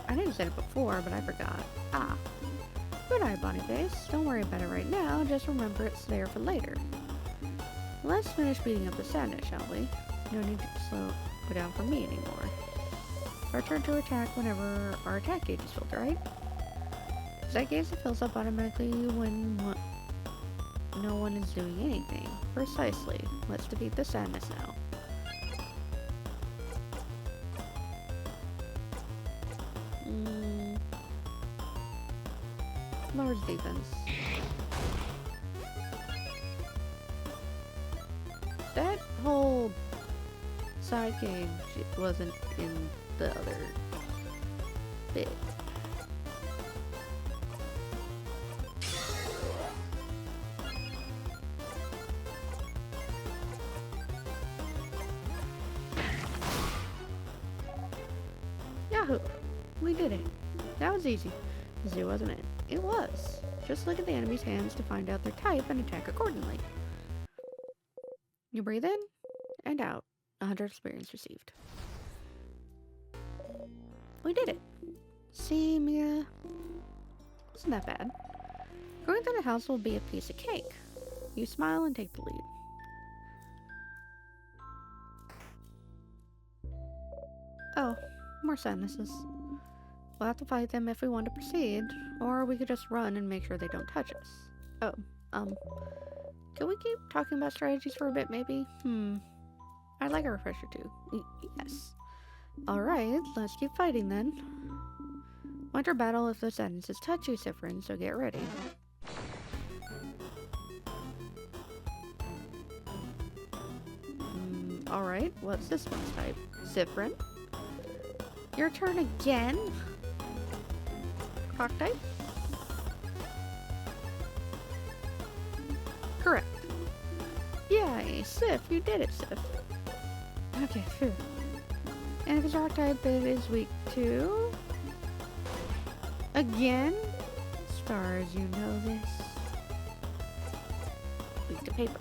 I know you said it before, but I forgot. Ah. Good eye, Boniface. Don't worry about it right now, just remember it's there for later. Let's finish beating up the sadness, shall we? No need to go down for me anymore. It's our turn to attack whenever our attack gauge is filled, right? Is that gauge that fills up automatically when no one is doing anything? Precisely. Let's defeat the sadness now. Lord's defense. That whole side gauge wasn't in the other bit. Yahoo! We did it. That was easy. Easy, wasn't it? It was. Just look at the enemy's hands to find out their type and attack accordingly. You breathe in and out. 100 experience received. We did it. See, Mia? Isn't that bad? Going through the house will be a piece of cake. You smile and take the lead. Oh, more sadnesses. We'll have to fight them if we want to proceed, or we could just run and make sure they don't touch us. Oh, can we keep talking about strategies for a bit, maybe? I'd like a refresher too. Yes. Alright, let's keep fighting then. Winter battle if the sentences touch you, Siffrin, so get ready. Alright, what's this one's type? Siffrin? Your turn again? Rock type? Correct. Yay, Sif, you did it, Sif. Okay, phew. And if it's rock type, it is weak to... Again? Stars, you know this. Weak to paper.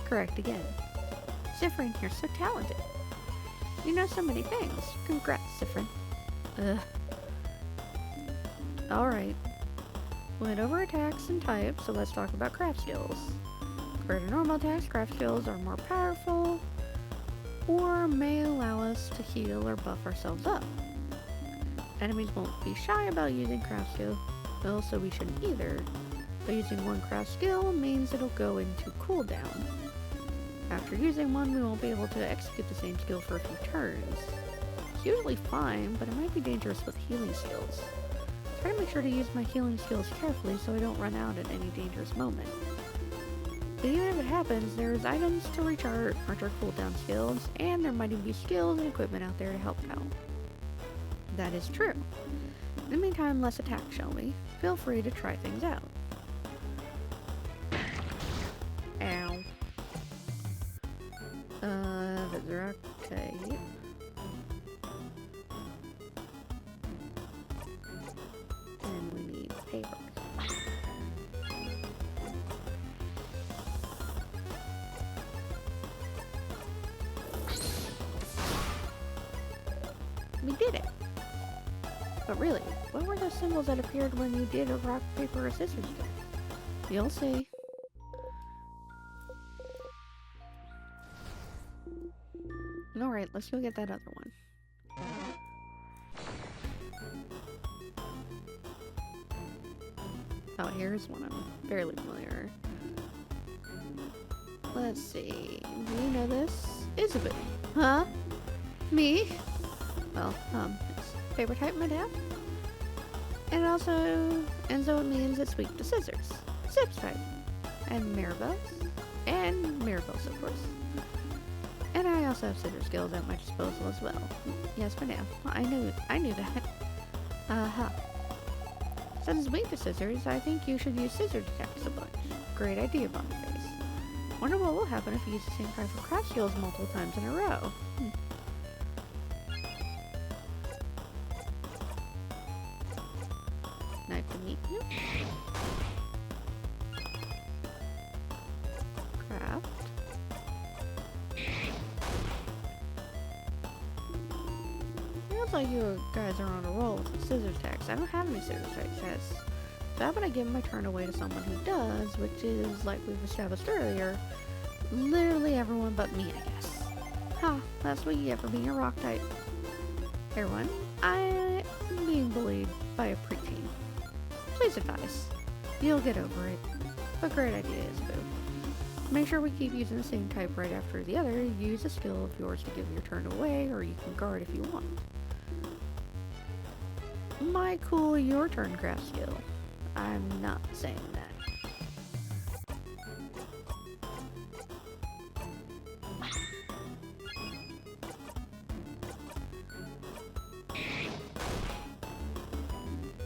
Correct again. Siffrin, you're so talented. You know so many things. Congrats, Siffrin. Alright. Went over attacks and types, so let's talk about craft skills. Compared to normal attacks, craft skills are more powerful, or may allow us to heal or buff ourselves up. Enemies won't be shy about using craft skill, so we shouldn't either. But using one craft skill means it'll go into cooldown. After using one, we won't be able to execute the same skill for a few turns. It's usually fine, but it might be dangerous with healing skills. Try to make sure to use my healing skills carefully so I don't run out at any dangerous moment. But even if it happens, there's items to recharge our cooldown skills, and there might even be skills and equipment out there to help out. That is true. In the meantime, let's attack, shall we? Feel free to try things out. Ow. If it's rock tape. And we need paper. We did it! But really, what were those symbols that appeared when you did a rock, paper, or scissors game? You'll see. Alright, let's go get that other one. Oh, here's one I'm fairly familiar. Let's see. Do you know this? Isabel. Huh? Me? Well, it's favorite type my dad. And so it means it's weak to scissors. Zips type. And Mirabelle's. And Mirabelle's, of course. And I also have scissor skills at my disposal as well. Yes, for now. I knew that. Uh-huh. Since it's weak to scissors, I think you should use scissor detects a bunch. Great idea, Boniface. Wonder what will happen if you use the same type of craft skills multiple times in a row. Nice to meet you. Craft. Feels like you guys are on a roll with the scissor attacks. I don't have any scissor attacks. So how about I give my turn away to someone who does, which is, like we've established earlier, literally everyone but me, I guess. Ha, that's what you get for being a rock type. Hey everyone, I am being bullied by a preteen. Please advise. You'll get over it. But great idea, Isabel. Make sure we keep using the same type right after the other. Use a skill of yours to give your turn away, or you can guard if you want. My cool your turn craft skill. I'm not saying that.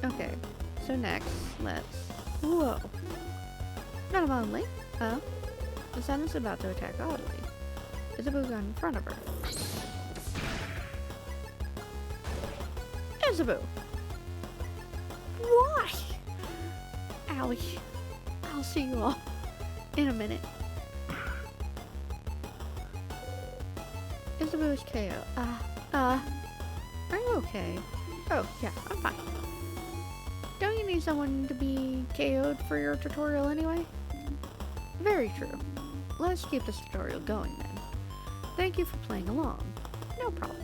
Okay, so next, let's... Whoa! Not only, huh? The sun is about to attack oddly. Isabel got in front of her. Isabel! Why? Owie. I'll see you all in a minute. Isabel is KO. Are you okay? Oh, yeah, I'm fine. Don't you need someone to be KO'd for your tutorial anyway? Very true. Let's keep this tutorial going then. Thank you for playing along. No problem.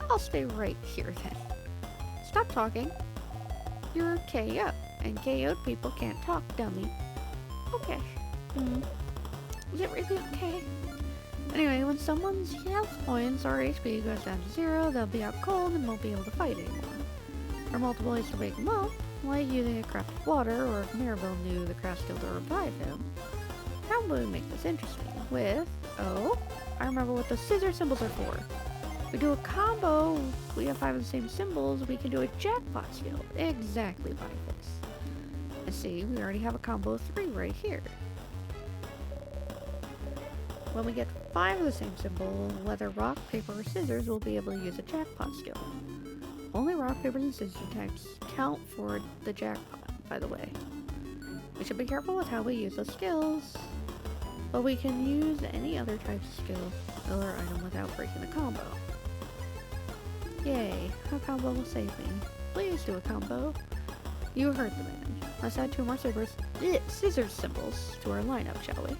I'll stay right here then. Stop talking. You're KO, and KO'd people can't talk, dummy. Okay. Is it really okay? Anyway, when someone's health points or HP goes down to 0, they'll be out cold and won't be able to fight anymore. There are multiple ways to wake them up, like using a craft of water, or if Mirabelle knew the craft skill to revive him. How would we make this interesting? With, oh, I remember what the scissor symbols are for. We do a combo, we have 5 of the same symbols, we can do a jackpot skill. Exactly, Boniface. And see, we already have a combo of 3 right here. When we get 5 of the same symbol, whether rock, paper, or scissors, we'll be able to use a jackpot skill. Only rock, paper, and scissors types count for the jackpot, by the way. We should be careful with how we use those skills, but we can use any other type of skill or item without breaking the combo. Yay, a combo will save me. Please do a combo. You heard the man. Let's add 2 more scissors symbols to our lineup, shall we?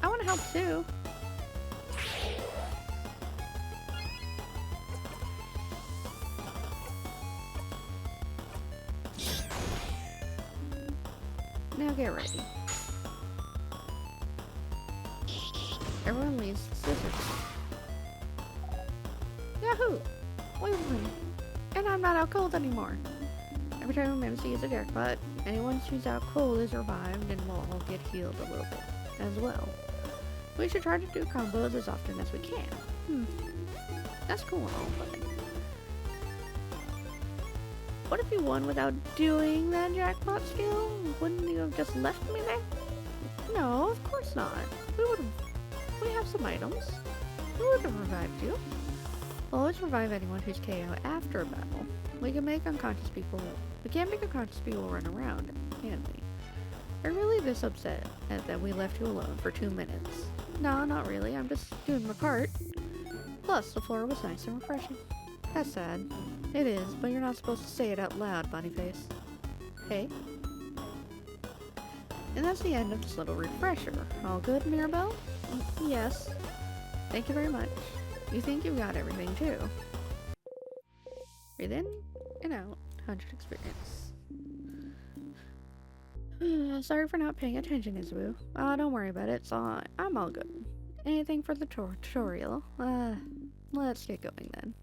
I want to help too. Now get ready. Everyone leaves the scissors. Yahoo! We win. And I'm not out cold anymore. Every time we manage to use a jackpot, anyone who's out cold is revived and will all get healed a little bit as well. We should try to do combos as often as we can. That's cool and all, but... What if you won without doing that jackpot skill? Wouldn't you have just left me there? No, of course not. We have some items. We would have revived you. We'll always revive anyone who's KO after a battle. We can't make unconscious people run around, can we? Are you really this upset that we left you alone for 2 minutes? No, not really. I'm just doing my part. Plus, the floor was nice and refreshing. That's sad. It is, but you're not supposed to say it out loud, Bunnyface. Hey? And that's the end of this little refresher. All good, Mirabelle? Yes. Thank you very much. You think you've got everything, too. Breathe in and out. 100 experience. Sorry for not paying attention, Izubu. Don't worry about it. I'm all good. Anything for the tutorial? Let's get going then.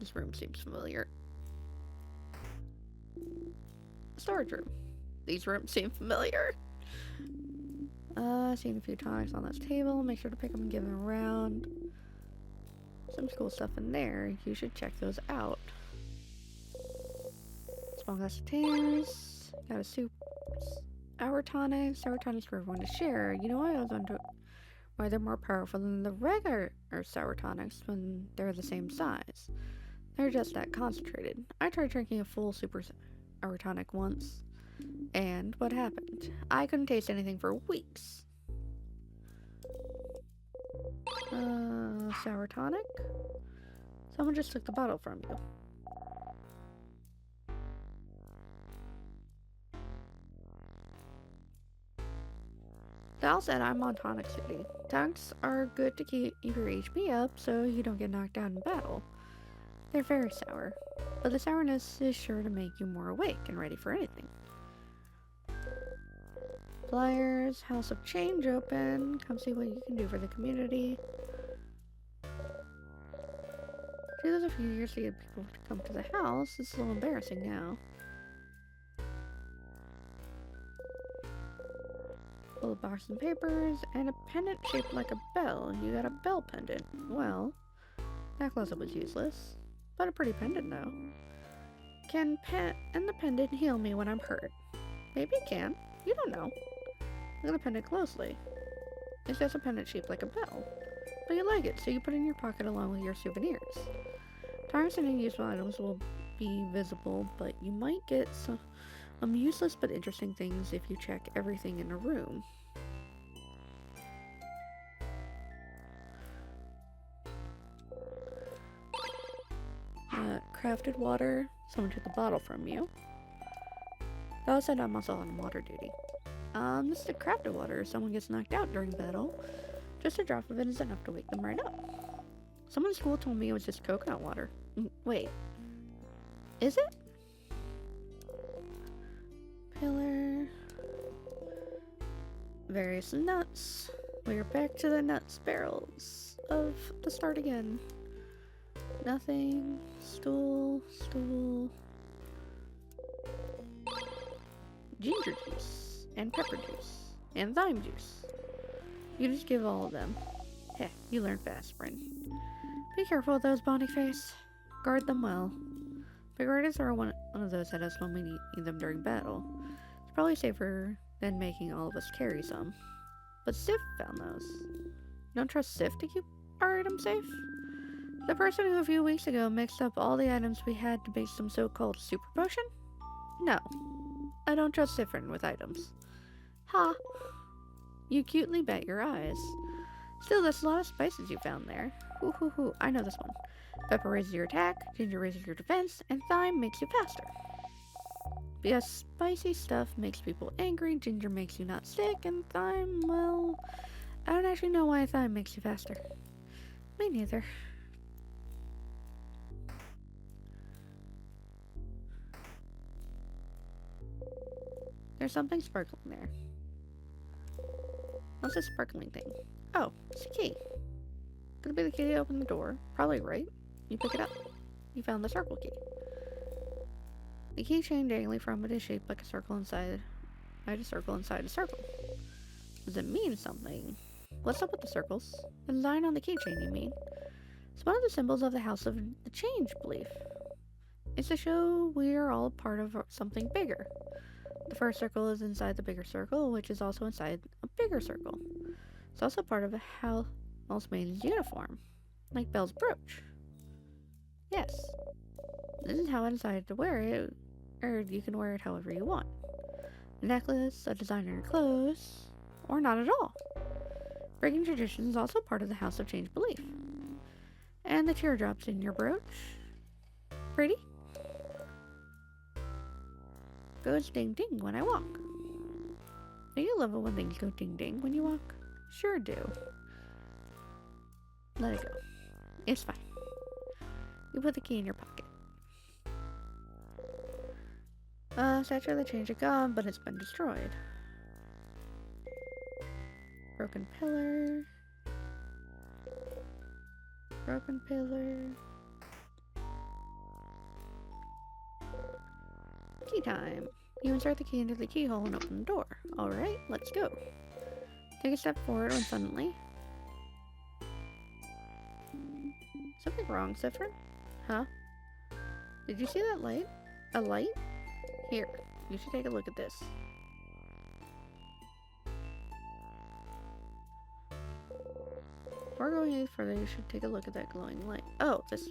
This room seems familiar. Storage room. These rooms seem familiar. Seen a few tonics on this table. Make sure to pick them and give them around. Some cool stuff in there. You should check those out. Small glass of tears. Got a soup. Sour tonics. Sour tonics for everyone to share. You know, I was wondering why they're more powerful than the regular sour tonics when they're the same size. They're just that concentrated. I tried drinking a full super sour tonic once. And what happened? I couldn't taste anything for weeks. Sour tonic? Someone just took the bottle from you. Dal said I'm on tonic duty. Tonics are good to keep your HP up so you don't get knocked out in battle. They're very sour, but the sourness is sure to make you more awake and ready for anything. Flyers, House of Change open. Come see what you can do for the community. It was a few years to get people to come to the house. It's a little embarrassing now. Full of boxes and papers, and a pendant shaped like a bell. You got a bell pendant. Well, that closet was useless, but a pretty pendant though. Can the pendant heal me when I'm hurt? Maybe it can. You don't know. Look at the pendant closely. It's just a pendant shaped like a bell. But you like it, so you put it in your pocket along with your souvenirs. Tires and useful items will be visible, but you might get some useless but interesting things if you check everything in a room. Crafted water. Someone took the bottle from you. That said I'm also on water duty. This is the crafted water. If someone gets knocked out during battle, just a drop of it is enough to wake them right up. Someone in school told me it was just coconut water. Wait. Is it? Pillar. Various nuts. We're back to the nuts barrels of the start again. Nothing. Stool. Ginger juice. And pepper juice. And thyme juice. You just give all of them. Heh, you learn fast, friend. Be careful of those, Bonyface. Guard them well. Bigarders are one of those that has when we need them during battle. It's probably safer than making all of us carry some. But Sif found those. You don't trust Sif to keep our items safe? The person who a few weeks ago mixed up all the items we had to make some so-called super potion? No. I don't trust Sifrin with items. Ha! You cutely bet your eyes. Still, that's a lot of spices you found there. Hoo, I know this one. Pepper raises your attack, ginger raises your defense, and thyme makes you faster. Because spicy stuff makes people angry, ginger makes you not sick, and thyme, well, I don't actually know why thyme makes you faster. Me neither. There's something sparkling there. What's this sparkling thing? Oh, it's a key. Could be the key to open the door. Probably right. You pick it up. You found the circle key. The keychain dangling from it is shaped like a circle inside a circle inside a circle. Does it mean something? What's up with the circles? The line on the keychain, you mean? It's one of the symbols of the House of the Change belief. It's to show we are all part of something bigger. The first circle is inside the bigger circle, which is also inside a bigger circle. It's also part of a housemaiden's uniform, like Belle's brooch. Yes, this is how I decided to wear it, or you can wear it however you want. A necklace, a design on your clothes, or not at all. Breaking tradition is also part of the House of Change belief. And the teardrops in your brooch. Pretty? Goes ding ding when I walk. Do you love it when things go ding ding when you walk? Sure do. Let it go. It's fine. You put the key in your pocket. Statue of the Change is gone, but it's been destroyed. Broken pillar. Broken pillar. Key time. You insert the key into the keyhole and open the door. Alright, let's go. Take a step forward when suddenly... Something wrong, Sifrin? Huh? Did you see that light? A light? Here, you should take a look at this. Before going any further, you should take a look at that glowing light. Oh, this...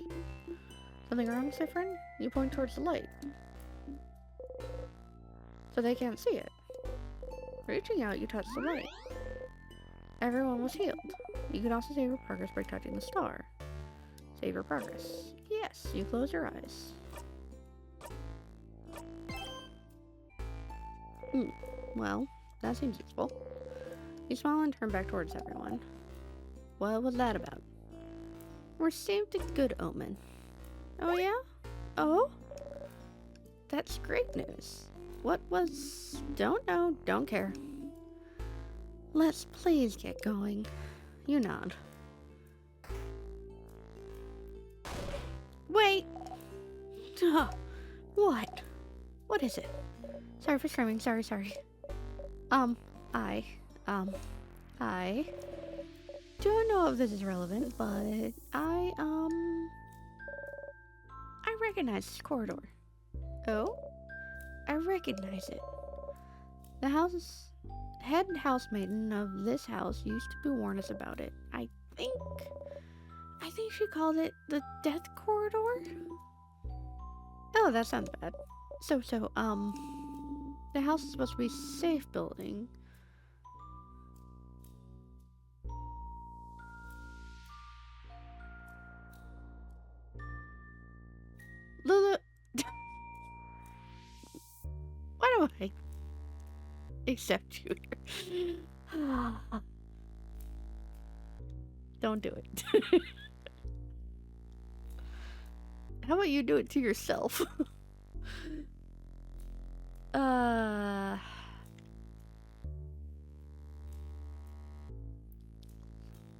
Something wrong, Sifrin? You point towards the light. So they can't see it. Reaching out, you touch the light. Everyone was healed. You can also save your progress by touching the star. Save your progress. Yes, you close your eyes. Well, that seems useful. You smile and turn back towards everyone. What was that about? Received a good omen. Oh yeah? Oh? That's great news. What was... Don't know, don't care. Let's please get going. You nod. Wait! What? What is it? Sorry for screaming, sorry. I don't know if this is relevant, but I recognize this corridor. Oh? I recognize it. The head housemaiden of this house used to warn us about it. I think she called it the death corridor? Oh, that sounds bad. The house is supposed to be a safe building. Lulu... Why do I accept you here? Don't do it. How about you do it to yourself?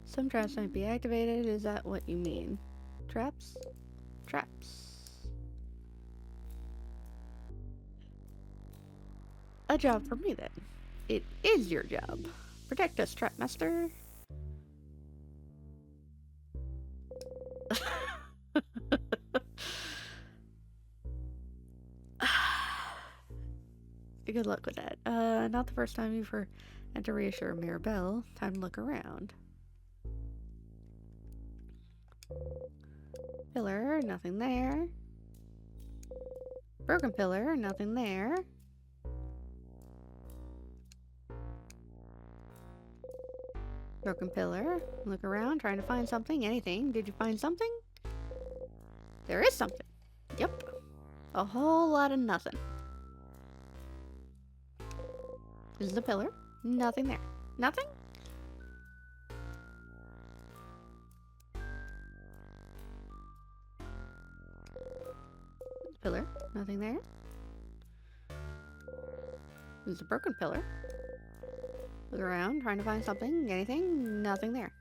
Some traps might be activated. Is that what you mean? Traps? Traps. A job for me, then. It is your job. Protect us, Trapmaster. Good luck with that. Not the first time you've had to reassure Mirabelle. Time to look around. Pillar, nothing there. Broken pillar, nothing there. Broken pillar. Look around, trying to find something. Anything. Did you find something? There is something. Yep. A whole lot of nothing. This is a pillar. Nothing there. Nothing? Pillar. Nothing there. This is a broken pillar. Look around, trying to find something. Anything? Nothing there.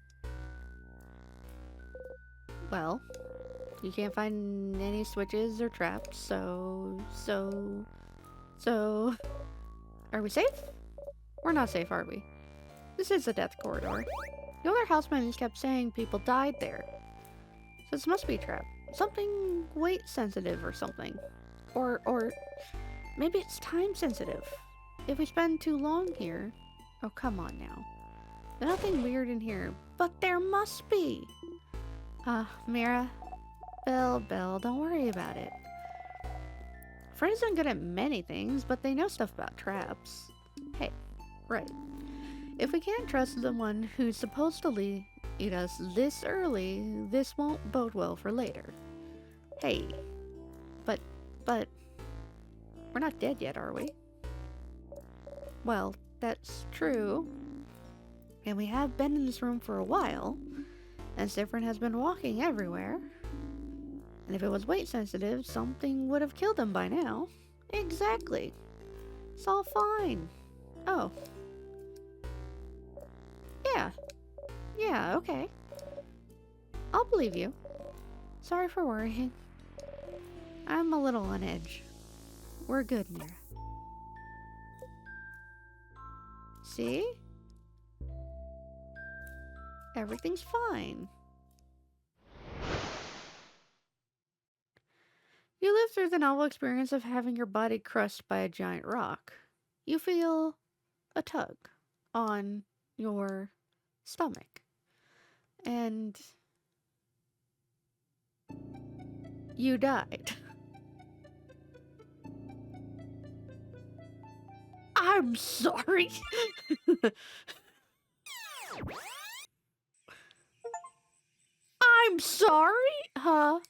Well, you can't find any switches or traps, so... Are we safe? We're not safe, are we? This is the death corridor. The other housemaidens kept saying people died there. This must be a trap. Something weight sensitive or something. Or maybe it's time sensitive. If we spend too long here... Oh, come on now. There's nothing weird in here, but there must be. Mira. Bill, don't worry about it. Freddy's not good at many things, but they know stuff about traps. Hey, right. If we can't trust the one who's supposed to lead us this early, this won't bode well for later. Hey, but, we're not dead yet, are we? Well, that's true. And we have been in this room for a while, and Sifrin has been walking everywhere. And if it was weight sensitive, something would have killed him by now. Exactly. It's all fine. Oh. Yeah, okay. I'll believe you. Sorry for worrying. I'm a little on edge. We're good, Mira. See? Everything's fine. You live through the novel experience of having your body crushed by a giant rock. You feel a tug on your stomach. And you died. I'm sorry. I'm sorry? Huh?